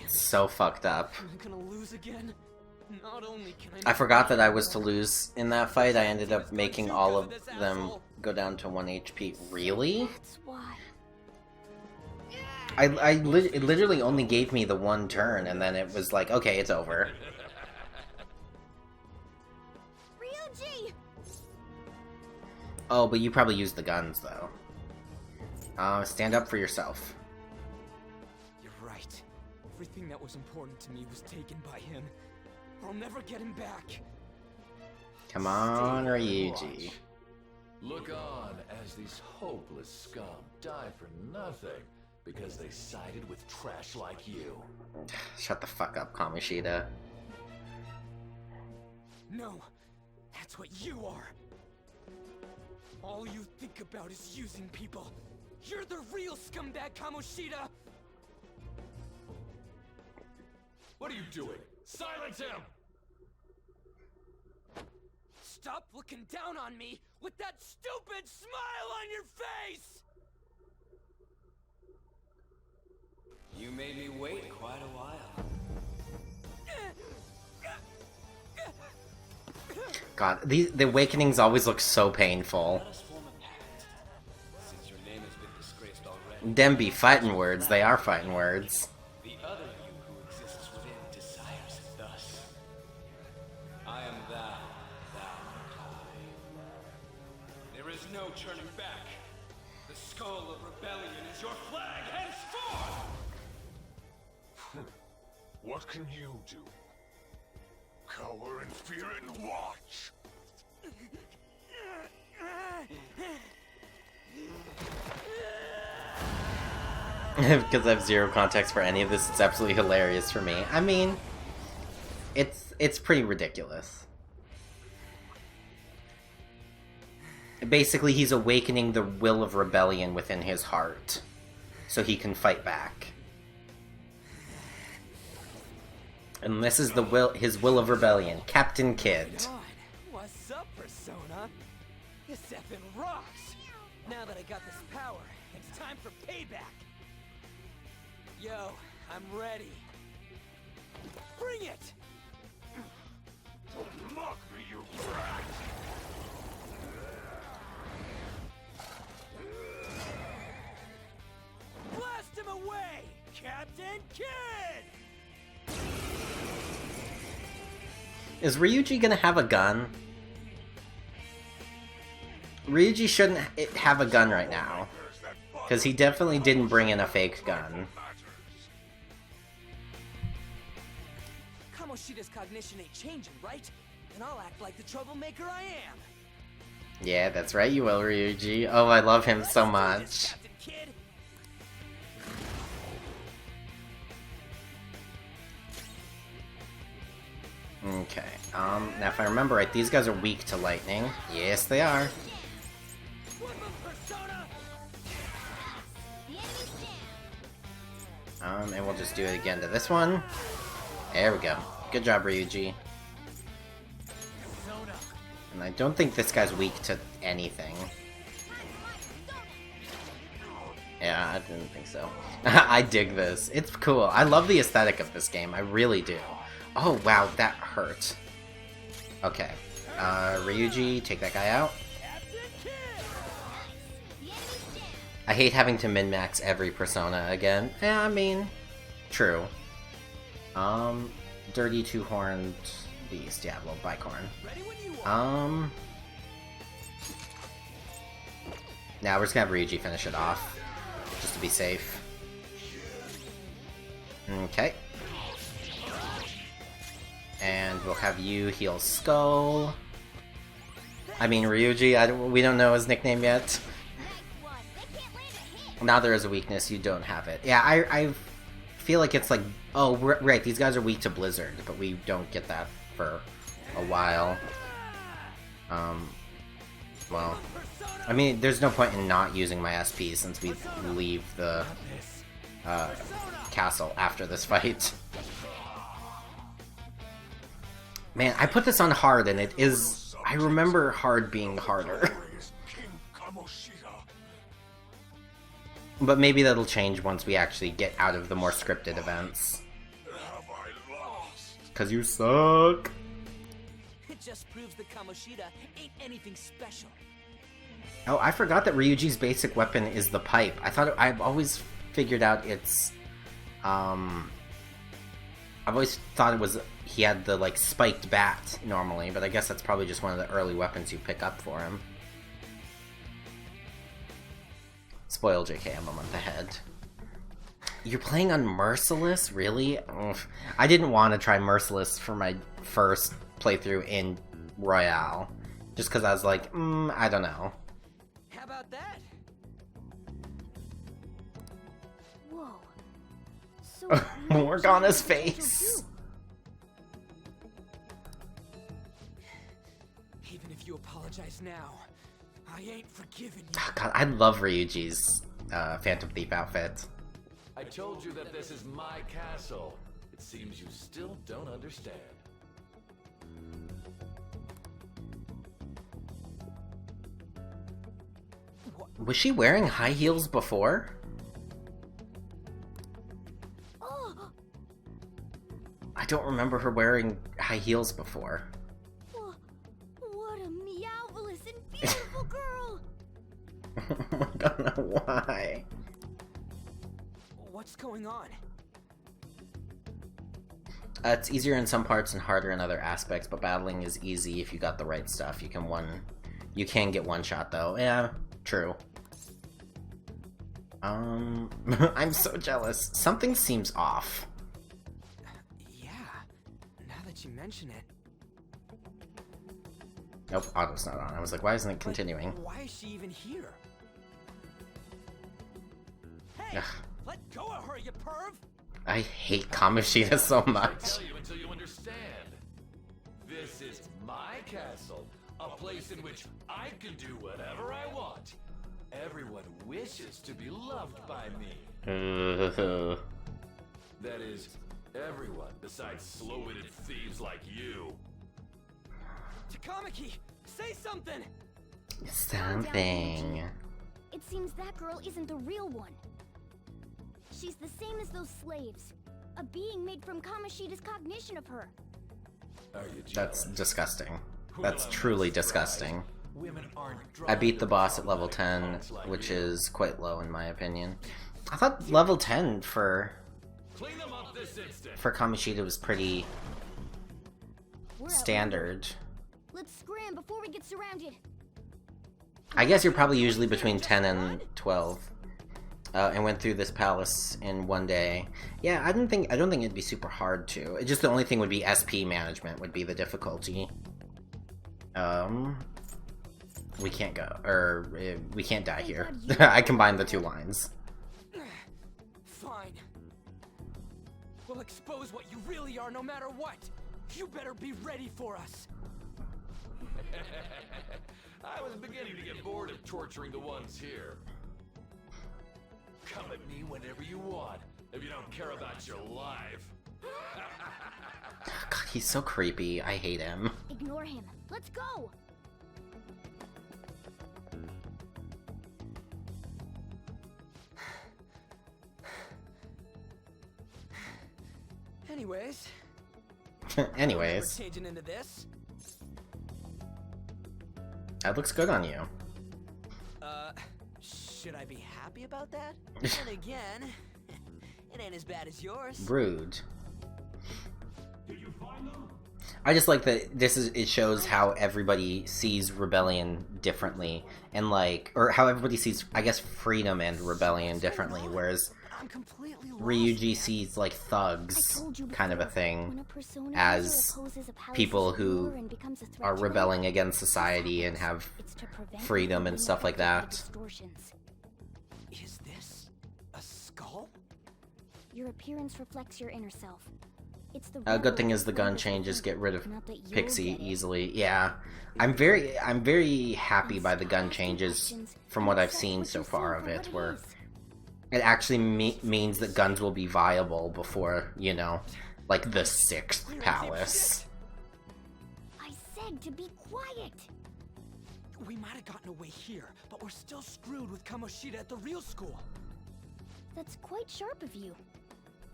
So fucked up. Am I gonna lose again? Not only can I forgot that I was to lose in that fight. I ended up making all of them go down to 1 HP. Really? That's why. It literally only gave me the one turn, and then it was like, okay, it's over. Ryuji! Oh, but you probably used the guns, though. Stand up for yourself. You're right. Everything that was important to me was taken by him. I'll never get him back. Come on, Ryuji. Watch. Look on as these hopeless scum die for nothing because they sided with trash like you. Shut the fuck up, Kamoshida. No, that's what you are. All you think about is using people. You're the real scumbag, Kamoshida! What are you doing? Silence him! Stop looking down on me with that stupid smile on your face! You made me wait quite a while. God, the awakenings always look so painful. Let us form a pact. Since your name has been disgraced already. Them be fighting words, they are fighting words. The other you who exists within desires it thus. I am thou, thou art I. There is no turning back. The skull of rebellion is your flag henceforth! What can you do? Cower in fear and watch! Because I have zero context for any of this, it's absolutely hilarious for me. I mean, it's pretty ridiculous. Basically, he's awakening the will of rebellion within his heart, so he can fight back. And this is his will of rebellion, Captain Kidd. God, what's up, Persona? This effing rocks! Now that I got this power, it's time for payback! Yo, I'm ready. Bring it! Don't mock me, you brat! Blast him away, Captain Kidd! Is Ryuji gonna have a gun? Ryuji shouldn't have a gun right now, because he definitely didn't bring in a fake gun. Kamoshida's cognition ain't changing, right? And I'll act like the troublemaker I am. Yeah, that's right, you will, Ryuji. Oh, I love him so much. Captain Kidd. Okay, now if I remember right, these guys are weak to lightning. Yes, they are. And we'll just do it again to this one. There we go. Good job, Ryuji. And I don't think this guy's weak to anything. Yeah, I didn't think so. I dig this. It's cool. I love the aesthetic of this game. I really do. Oh, wow, that hurt. Okay. Ryuji, take that guy out. I hate having to min-max every Persona again. Yeah, I mean, true. Dirty two-horned beast. Yeah, little bicorn. Now we're just gonna have Ryuji finish it off, just to be safe. Okay. And we'll have you heal Skull. I mean, Ryuji, we don't know his nickname yet. Now there is a weakness, you don't have it. Yeah, I feel like it's like, oh, right, these guys are weak to Blizzard, but we don't get that for a while. Well, I mean, there's no point in not using my SP since we leave the castle after this fight. Man, I put this on hard and it is I remember hard being harder. But maybe that'll change once we actually get out of the more scripted events. Cause you suck. It just proves that Kamoshida ain't anything special. Oh, I forgot that Ryuji's basic weapon is the pipe. I've always figured out it's, I've always thought it was, he had the, like, spiked bat normally, but I guess that's probably just one of the early weapons you pick up for him. Spoil JK, I'm a month ahead. You're playing on Merciless? Really? Ugh. I didn't want to try Merciless for my first playthrough in Royale. Just because I was like, I don't know. How about that? Whoa. So Morgana's face. Even if you apologize now, I ain't forgiving you. Oh, God, I love Ryuji's Phantom Thief outfit. I told you that this is my castle. It seems you still don't understand. Was she wearing high heels before? Oh. I don't remember her wearing high heels before. What a meowvelous and beautiful girl! I don't know why. What's going on? It's easier in some parts and harder in other aspects, but battling is easy if you got the right stuff. You can get one shot though. Yeah, true. I'm so jealous. Something seems off. Yeah, now that you mention it. Nope, auto's not on. I was like, why isn't it continuing? But why is she even here? Hey, Ugh. let go of her, you perv! I hate Kamoshida so I much. tell you until you understand. This is my castle, a place in which I can do whatever I want. Everyone wishes to be loved by me. That is, everyone besides slow-witted thieves like you. Takamaki, say something! Something. It seems that girl isn't the real one. She's the same as those slaves. A being made from Kamoshida's cognition of her. Are you That's jealous? disgusting. Well, That's I'm truly not disgusting. Women aren't I beat drawn the to boss at level problematic 10, punks like which you. is quite low in my opinion. I thought level 10 for Clean them up this instant. Kamoshida was pretty We're standard. Let's scram before we get surrounded. I guess you're probably usually between 10 and 12. And went through this palace in one day. Yeah, I don't think it'd be super hard to. It just the only thing would be SP management would be the difficulty. We can't go, or we can't die here. I combined the two lines. Fine. We'll expose what you really are no matter what. You better be ready for us. I was beginning to get bored of torturing the ones here. Come at me whenever you want, if you don't care about your life. God, he's so creepy. I hate him. Ignore him. Let's go. Anyways. Anyways, We're changing into this. that looks good on you. Should I be happy about that? And again, it ain't as bad as yours. Rude. Did you find them? I just like that it shows how everybody sees rebellion differently, and like, or how everybody sees, I guess, freedom and rebellion differently, whereas I'm completely lost. Ryuji sees like thugs kind of a thing as people who are rebelling against society and have freedom and stuff like that. Is this a skull? Your appearance reflects your inner self. It's the A good thing is the gun changes get rid of Pixie easily. Yeah, I'm very happy by the gun changes from what I've seen so far of it, where it actually means that guns will be viable before, you know, like the 6th palace. I said said to be quiet! We might have gotten away here, but we're still screwed with Kamoshida at the real school. That's quite sharp of you.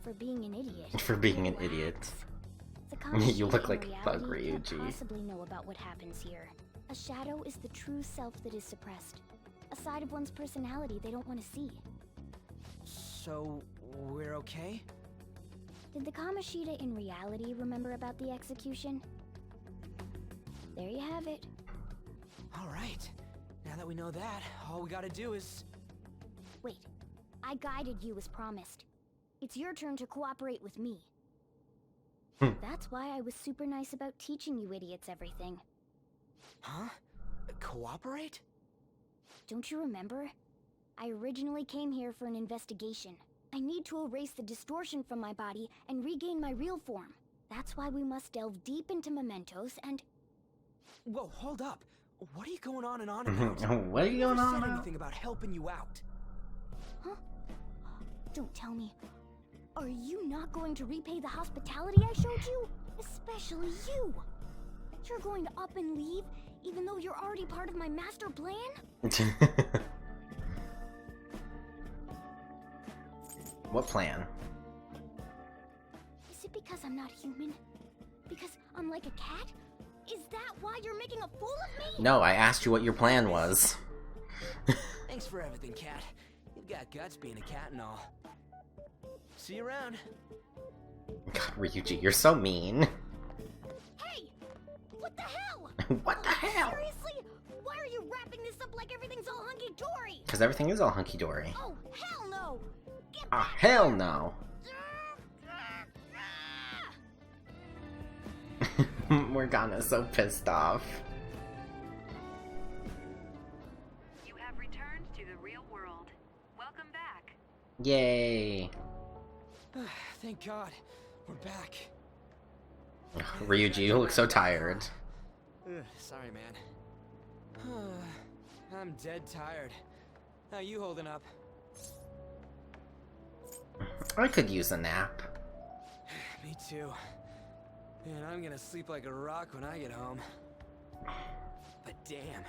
For being an idiot. For being an idiot. The Kamoshida You look in like Thug reality can't Ryuji. possibly know about what happens here. A shadow is the true self that is suppressed. A side of one's personality they don't want to see. So, we're okay? Did the Kamoshida in reality remember about the execution? There you have it. Alright. Now that we know that, all we gotta do is... Wait. I guided you as promised. It's your turn to cooperate with me. That's why I was super nice about teaching you idiots everything. Huh? Cooperate? Don't you remember? I originally came here for an investigation. I need to erase the distortion from my body and regain my real form. That's why we must delve deep into mementos and... Whoa, hold up. What are you going on and on about? What are you going on said about? anything about helping you out? Huh? Don't tell me. Are you not going to repay the hospitality I showed you? Especially you! You're going to up and leave, even though you're already part of my master plan? What plan? Is it because I'm not human? Because I'm like a cat? Is that why you're making a fool of me? No, I asked you what your plan was. Thanks for everything, cat. You've got guts being a cat and all. See you around. God, Ryuji, you're so mean. Hey! What the hell? What the hell? Seriously? Why are you wrapping this up like everything's all hunky-dory? Because everything is all hunky-dory. Oh, hell no! Get Ah, hell no. Morgana's so pissed off. You have returned to the real world. Welcome back. Yay. Thank God. We're back. Ryuji, you look so tired. Sorry, man. I'm dead tired. How you holding up? I could use a nap. Me too. Man, I'm gonna sleep like a rock when I get home. But damn,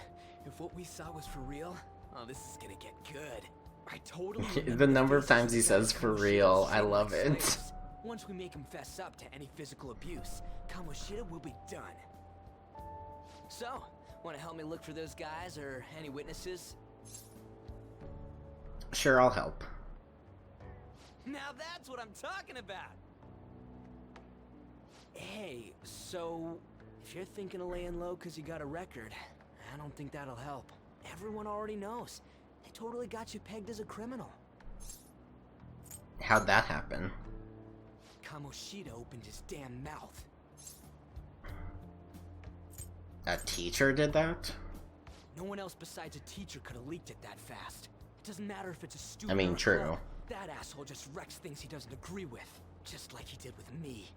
if what we saw was for real, oh, this is gonna get good. I totally The number of times he says for real, I love it. Once we make him fess up to any physical abuse, Kamoshida will be done. So, wanna help me look for those guys or any witnesses? Sure, I'll help. Now that's what I'm talking about! Hey, so if you're thinking of laying low because you got a record, I don't think that'll help. Everyone already knows. They totally got you pegged as a criminal. How'd that happen? Kamoshida opened his damn mouth. A teacher did that? No one else besides a teacher could have leaked it that fast. It doesn't matter if it's a student I mean, or a true. club. That asshole just wrecks things he doesn't agree with. Just like he did with me.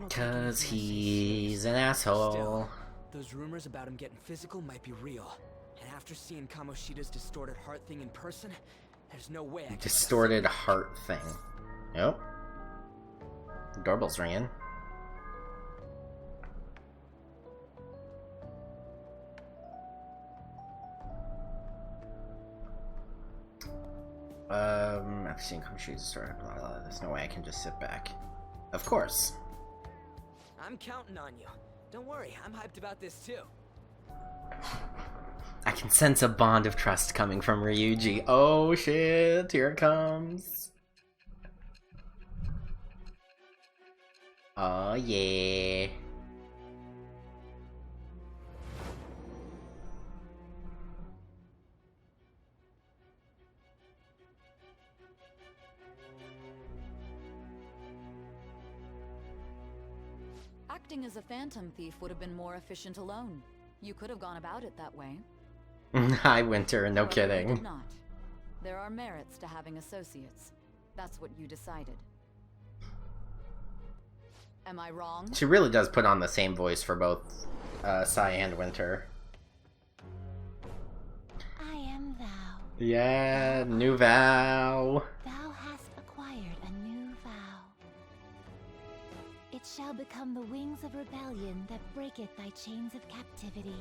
Cause he's an asshole. Still, those rumors about him getting physical might be real. And after seeing Kamoshida's distorted heart thing in person, there's no way I can... Distorted heart thing. Yep. Doorbell's ringing. I've seen Kamoshida's distorted. Blah, blah, blah. There's no way I can just sit back. Of course. I'm counting on you. Don't worry, I'm hyped about this too. I can sense a bond of trust coming from Ryuji. Oh shit, here it comes. Oh yeah. Acting as a phantom thief would have been more efficient alone. You could have gone about it that way. Hi, Winter, no However, kidding. you did not. There are merits to having associates. That's what you decided. Am I wrong? She really does put on the same voice for both Sai and Winter. I am thou. Yeah, new vow. Thou hast acquired a new vow. It shall become the wings of rebellion that breaketh thy chains of captivity.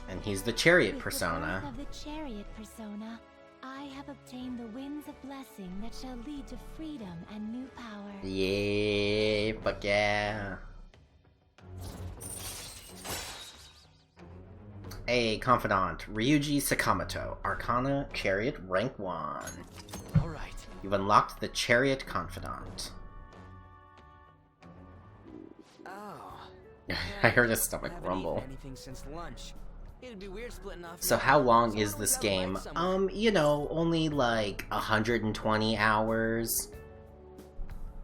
And he's the chariot With persona. the birth of the chariot persona, I have obtained the winds of blessing that shall lead to freedom and new power. Yeah, fuck yeah. A confidant, Ryuji Sakamoto, Arcana Chariot rank 1. Alright. You've unlocked the Chariot Confidant. Oh. I heard his stomach Haven't rumble. eaten anything since lunch. It'd be weird splitting off. So how long is this game? You know, only like 120 hours.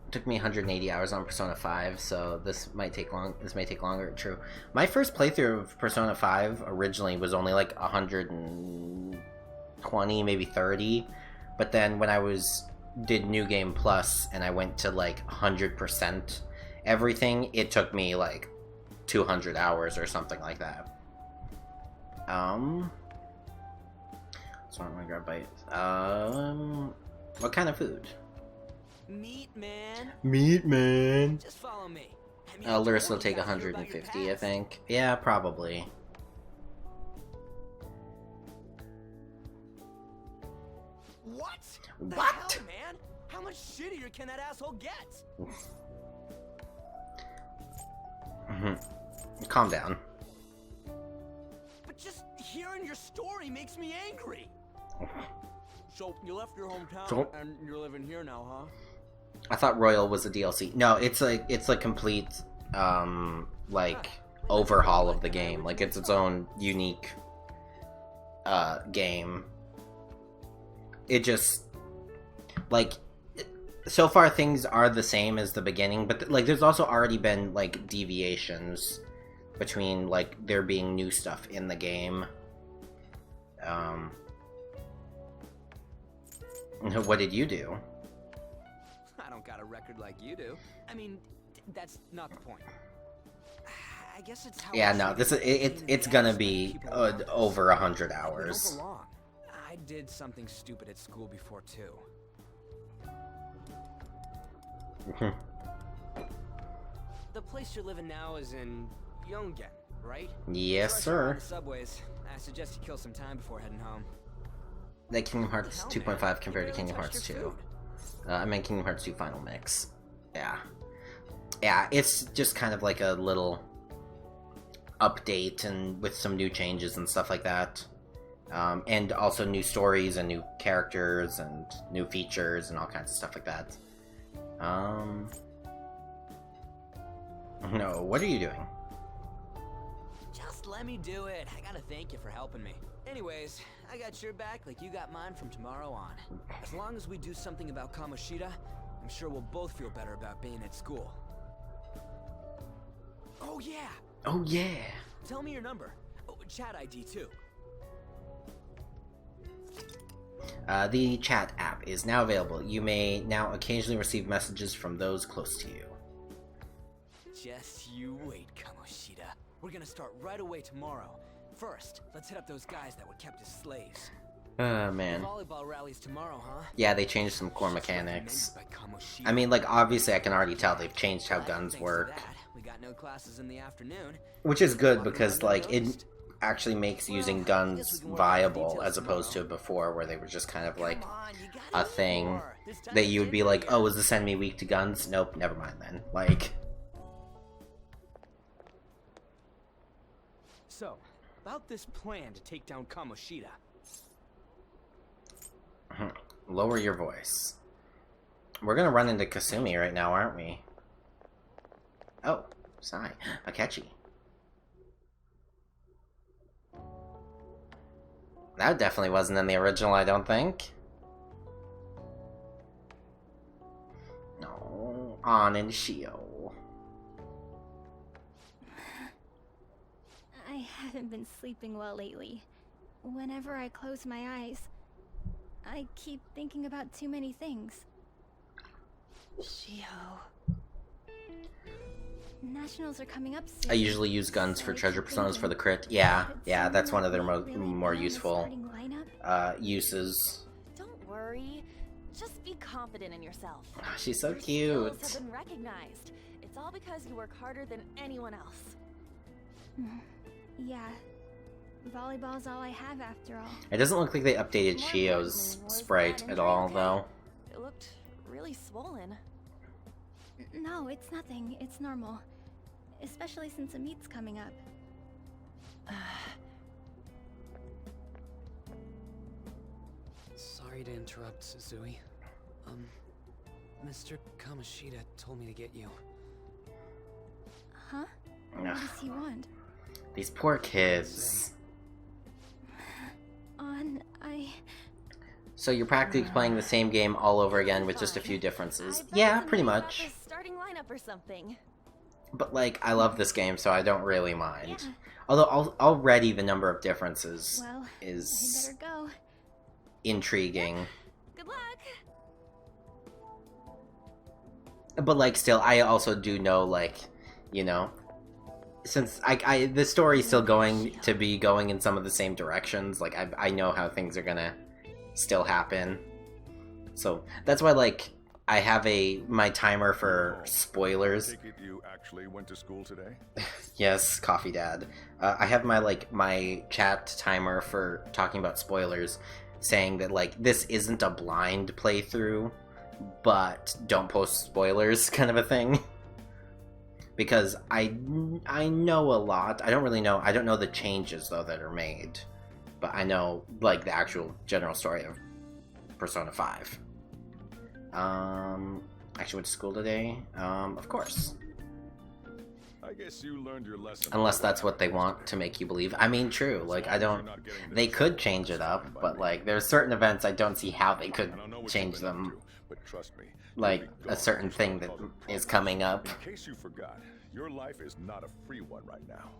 It took me 180 hours on Persona 5, so this may take longer. True. My first playthrough of Persona 5 originally was only like 120, maybe 30. But then when I did New Game Plus and I went to like 100% everything, it took me like 200 hours or something like that. So I'm gonna grab bites. What kind of food? Meat, man. Meat, man. Just follow me. I mean, Lurus will take 150, I think. Yeah, probably. What? The What? hell, man? How much shittier can that asshole get? Calm down. But just hearing your story makes me angry. So you left your hometown and you're living here now, huh? I thought Royal was a DLC. No, it's a complete like overhaul of the game. Like it's its own unique game. It just like so far things are the same as the beginning, but like there's also already been like deviations between like there being new stuff in the game. What did you do? I don't got a record like you do. I mean, that's not the point. I guess it's how. Yeah, no, this is it's gonna be over 100 hours. I did something stupid at school before too. The place you're living now is in Yongen, right? Yes, sir. Subways. I suggest you kill some time before heading home. Like Kingdom Hearts 2.5 compared to Kingdom Hearts 2. I meant Kingdom Hearts 2 Final Mix. Yeah. Yeah, it's just kind of like a little update and with some new changes and stuff like that. And also new stories and new characters and new features and all kinds of stuff like that. No, what are you doing? Just let me do it. I gotta thank you for helping me. Anyways, I got your back like you got mine from tomorrow on. As long as we do something about Kamoshida, I'm sure we'll both feel better about being at school. Oh yeah! Oh yeah! Tell me your number. Oh, chat ID too. The chat app is now available. You may now occasionally receive messages from those close to you. Just you wait, Kamoshida. We're gonna start right away tomorrow. First, let's hit up those guys that were kept as slaves. Man. Volleyball rallies tomorrow, huh? Yeah, they changed some core mechanics. I mean, like, obviously I can already tell they've changed how guns work. We got no classes in the afternoon. Which is good because, like, it actually makes using guns viable as opposed to before where they were just kind of like a thing that you would be like, oh, is this enemy weak to guns? Nope, never mind then. Like... So, about this plan to take down Kamoshida. Lower your voice. We're gonna run into Kasumi right now, aren't we? Oh, Sai. Akechi. That definitely wasn't in the original, I don't think. No. On and Shio. I haven't been sleeping well lately. Whenever I close my eyes, I keep thinking about too many things. Shio. Nationals are coming up soon. I usually use guns for treasure personas for the crit. Yeah, that's one of their more useful uses. Don't worry. Just be confident in yourself. She's so Your cute. skills have been recognized. It's It's all because you work harder than anyone else. Yeah. Volleyball's all I have after all. It doesn't look like they updated More Shio's importantly, was sprite that at injury all, okay? though. It looked really swollen. No, it's nothing. It's normal. Especially since a meet's coming up. Sorry to interrupt, Suzui. Mr. Kamoshida told me to get you. Huh? What does he want? These poor kids. So you're practically playing the same game all over again with just a few differences. Yeah, pretty much. Starting lineup or something. But like, I love this game, so I don't really mind. Yeah. Although already the number of differences is I better go. Intriguing. Good luck. But like, still, I also do know, like, you know, since the story's still going to be going in some of the same directions. Like, I know how things are gonna still happen. So that's why, like, I have my timer for spoilers. Take it you actually went to school today? Yes, Coffee Dad. I have my chat timer for talking about spoilers, saying that, like, this isn't a blind playthrough, but don't post spoilers, kind of a thing. Because I know a lot. I don't know the changes, though, that are made. But I know, like, the actual general story of Persona 5. Actually went to school today. Of course. I guess you learned your lesson. Unless that's what they want to make you believe. I mean, true. Like, they could change it up, but, like, there's certain events I don't see how they could change them. But trust me, like a certain thing that is coming up. In case you forgot, your life is not a free one right now.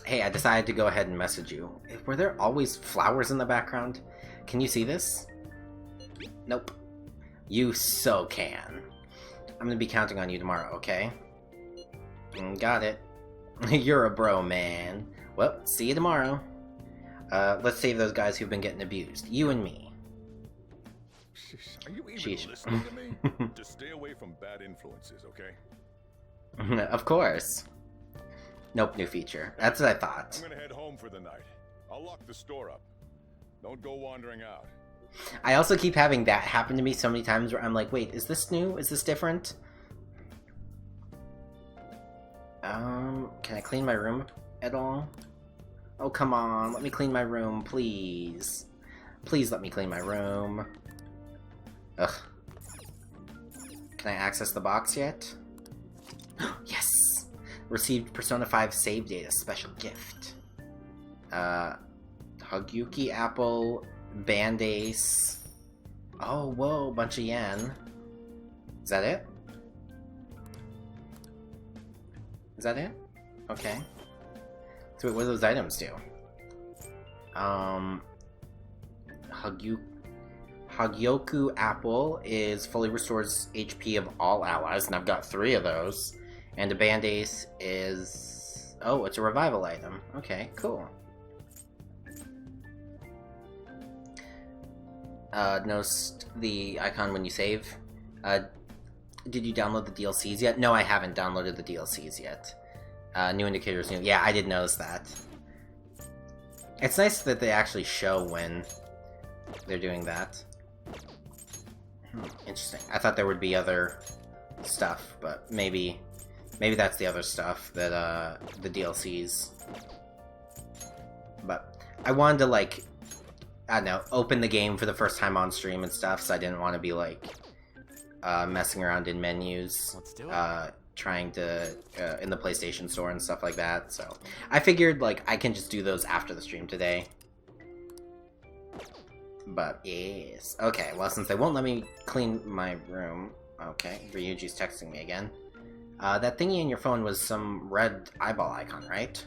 Hey, I decided to go ahead and message you. Were there always flowers in the background? Can you see this? Nope. You so can. I'm gonna be counting on you tomorrow, okay? Got it. You're a bro, man. Well, see you tomorrow. Let's save those guys who've been getting abused. You and me. Are you even listening to me? Just stay away from bad influences, okay? Of course. Nope, new feature. That's what I thought. I'm gonna head home for the night. I'll lock the store up. Don't go wandering out. I also keep having that happen to me so many times where I'm like, wait, is this new? Is this different? Can I clean my room at all? Oh, come on. Let me clean my room, please. Please let me clean my room. Ugh. Can I access the box yet? Yes! Received Persona 5 save data special gift. Hagyuki apple, band ace. Oh, whoa, bunch of yen. Is that it? Is that it? Okay. So wait, what do those items do? Hagyoku apple is fully restores HP of all allies, and I've got 3 of those. And a band ace is... oh, it's a revival item. Okay, cool. Noticed the icon when you save. Did you download the DLCs yet? No, I haven't downloaded the DLCs yet. New indicators, new... yeah, I did notice that. It's nice that they actually show when they're doing that. Interesting. I thought there would be other stuff, but maybe that's the other stuff that, the DLCs. But I wanted to, like, I don't know, open the game for the first time on stream and stuff, so I didn't want to be, like, messing around in menus. Let's do it. Trying to, in the PlayStation Store and stuff like that, so I figured, like, I can just do those after the stream today. But, yes. Okay, well, since they won't let me clean my room... okay, Ryuji's texting me again. That thingy in your phone was some red eyeball icon, right?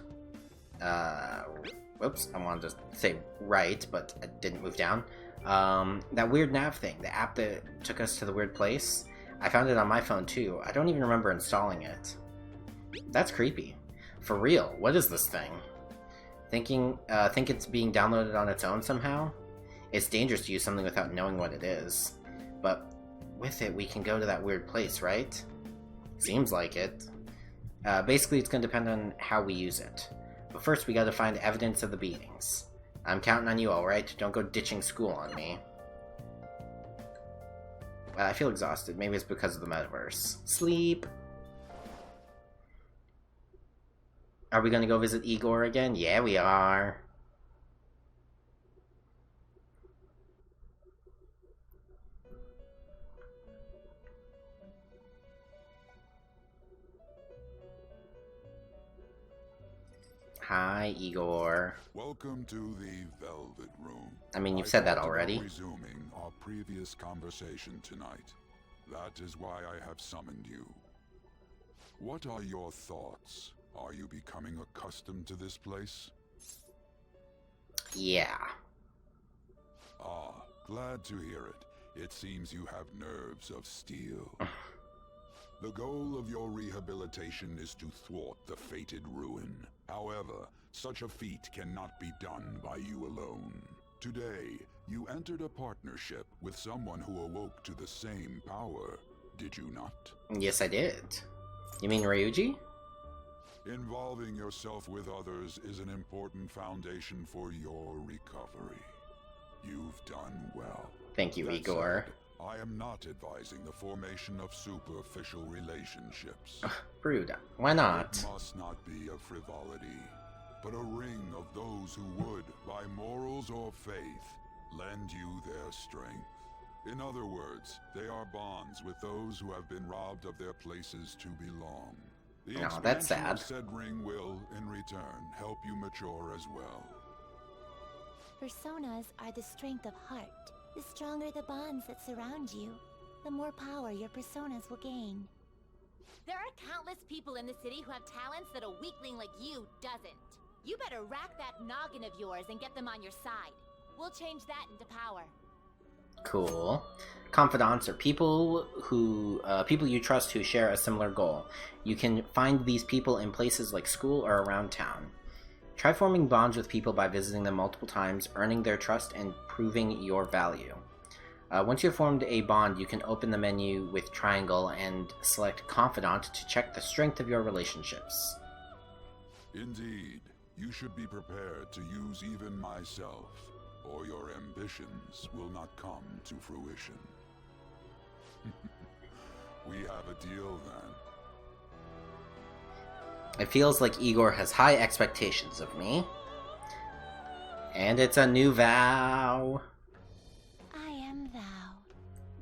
Whoops, I wanted to say right, but it didn't move down. That weird nav thing, the app that took us to the weird place, I found it on my phone too. I don't even remember installing it. That's creepy. For real, what is this thing? Think it's being downloaded on its own somehow? It's dangerous to use something without knowing what it is. But with it, we can go to that weird place, right? Seems like it. Basically, it's going to depend on how we use it. But first, we gotta find evidence of the beatings. I'm counting on you, alright? Don't go ditching school on me. I feel exhausted. Maybe it's because of the metaverse. Sleep! Are we gonna go visit Igor again? Yeah, we are. Hi, Igor. Welcome to the Velvet Room. I mean, you've said that already. Resuming our previous conversation tonight. That is why I have summoned you. What are your thoughts? Are you becoming accustomed to this place? Yeah. Ah, glad to hear it. It seems you have nerves of steel. The goal of your rehabilitation is to thwart the fated ruin. However, such a feat cannot be done by you alone. Today, you entered a partnership with someone who awoke to the same power, did you not? Yes, I did. You mean Ryuji? Involving yourself with others is an important foundation for your recovery. You've done well. Thank you, Igor. I am not advising the formation of superficial relationships. Rude. Why not? It must not be a frivolity, but a ring of those who would, by morals or faith, lend you their strength. In other words, they are bonds with those who have been robbed of their places to belong. The No, that's expansion sad. of said ring will, in return, help you mature as well. Personas are the strength of heart. The stronger the bonds that surround you, the more power your personas will gain. There are countless people in the city who have talents that a weakling like you doesn't. You better rack that noggin of yours and get them on your side. We'll change that into power. Cool. Confidants are people you trust who share a similar goal. You can find these people in places like school or around town. Try forming bonds with people by visiting them multiple times, earning their trust, and proving your value. Once you've formed a bond, you can open the menu with triangle and select Confidant to check the strength of your relationships. Indeed, you should be prepared to use even myself, or your ambitions will not come to fruition. We have a deal then. It feels like Igor has high expectations of me. And it's a new vow. I am thou.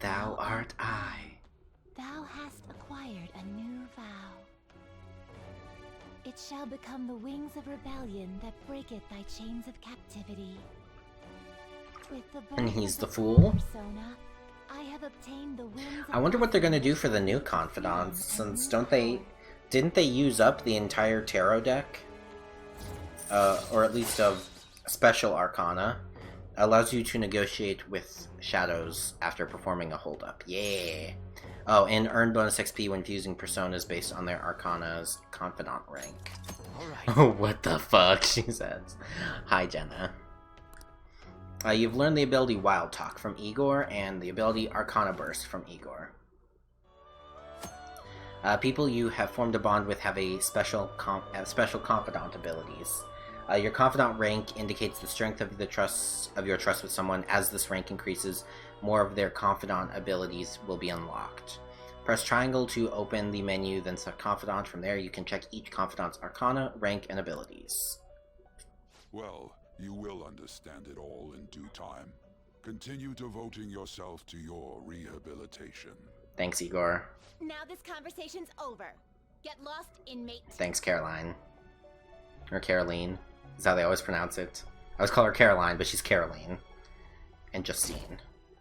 Thou art I. Thou hast acquired a new vow. It shall become the wings of rebellion that breaketh thy chains of captivity. With the And he's birth the of fool? persona, I have obtained the winds I of wonder what they're gonna do for the new Confidants, since didn't they use up the entire tarot deck? Or at least of special arcana. Allows you to negotiate with shadows after performing a holdup. Yeah! Oh, and earn bonus XP when fusing personas based on their arcana's confidant rank. Oh, what the fuck, she says. Hi, Jenna. You've learned the ability Wild Talk from Igor, and the ability Arcana Burst from Igor. People you have formed a bond with have special confidant abilities. Your confidant rank indicates the strength of your trust with someone. As this rank increases, more of their confidant abilities will be unlocked. Press triangle to open the menu, then select confidant. From there, you can check each confidant's arcana, rank, and abilities. Well, you will understand it all in due time. Continue devoting yourself to your rehabilitation. Thanks, Igor. Now this conversation's over. Get lost, inmate. Thanks, Caroline. Or Caroline. Is how they always pronounce it. I always call her Caroline, but she's Caroline. And Justine.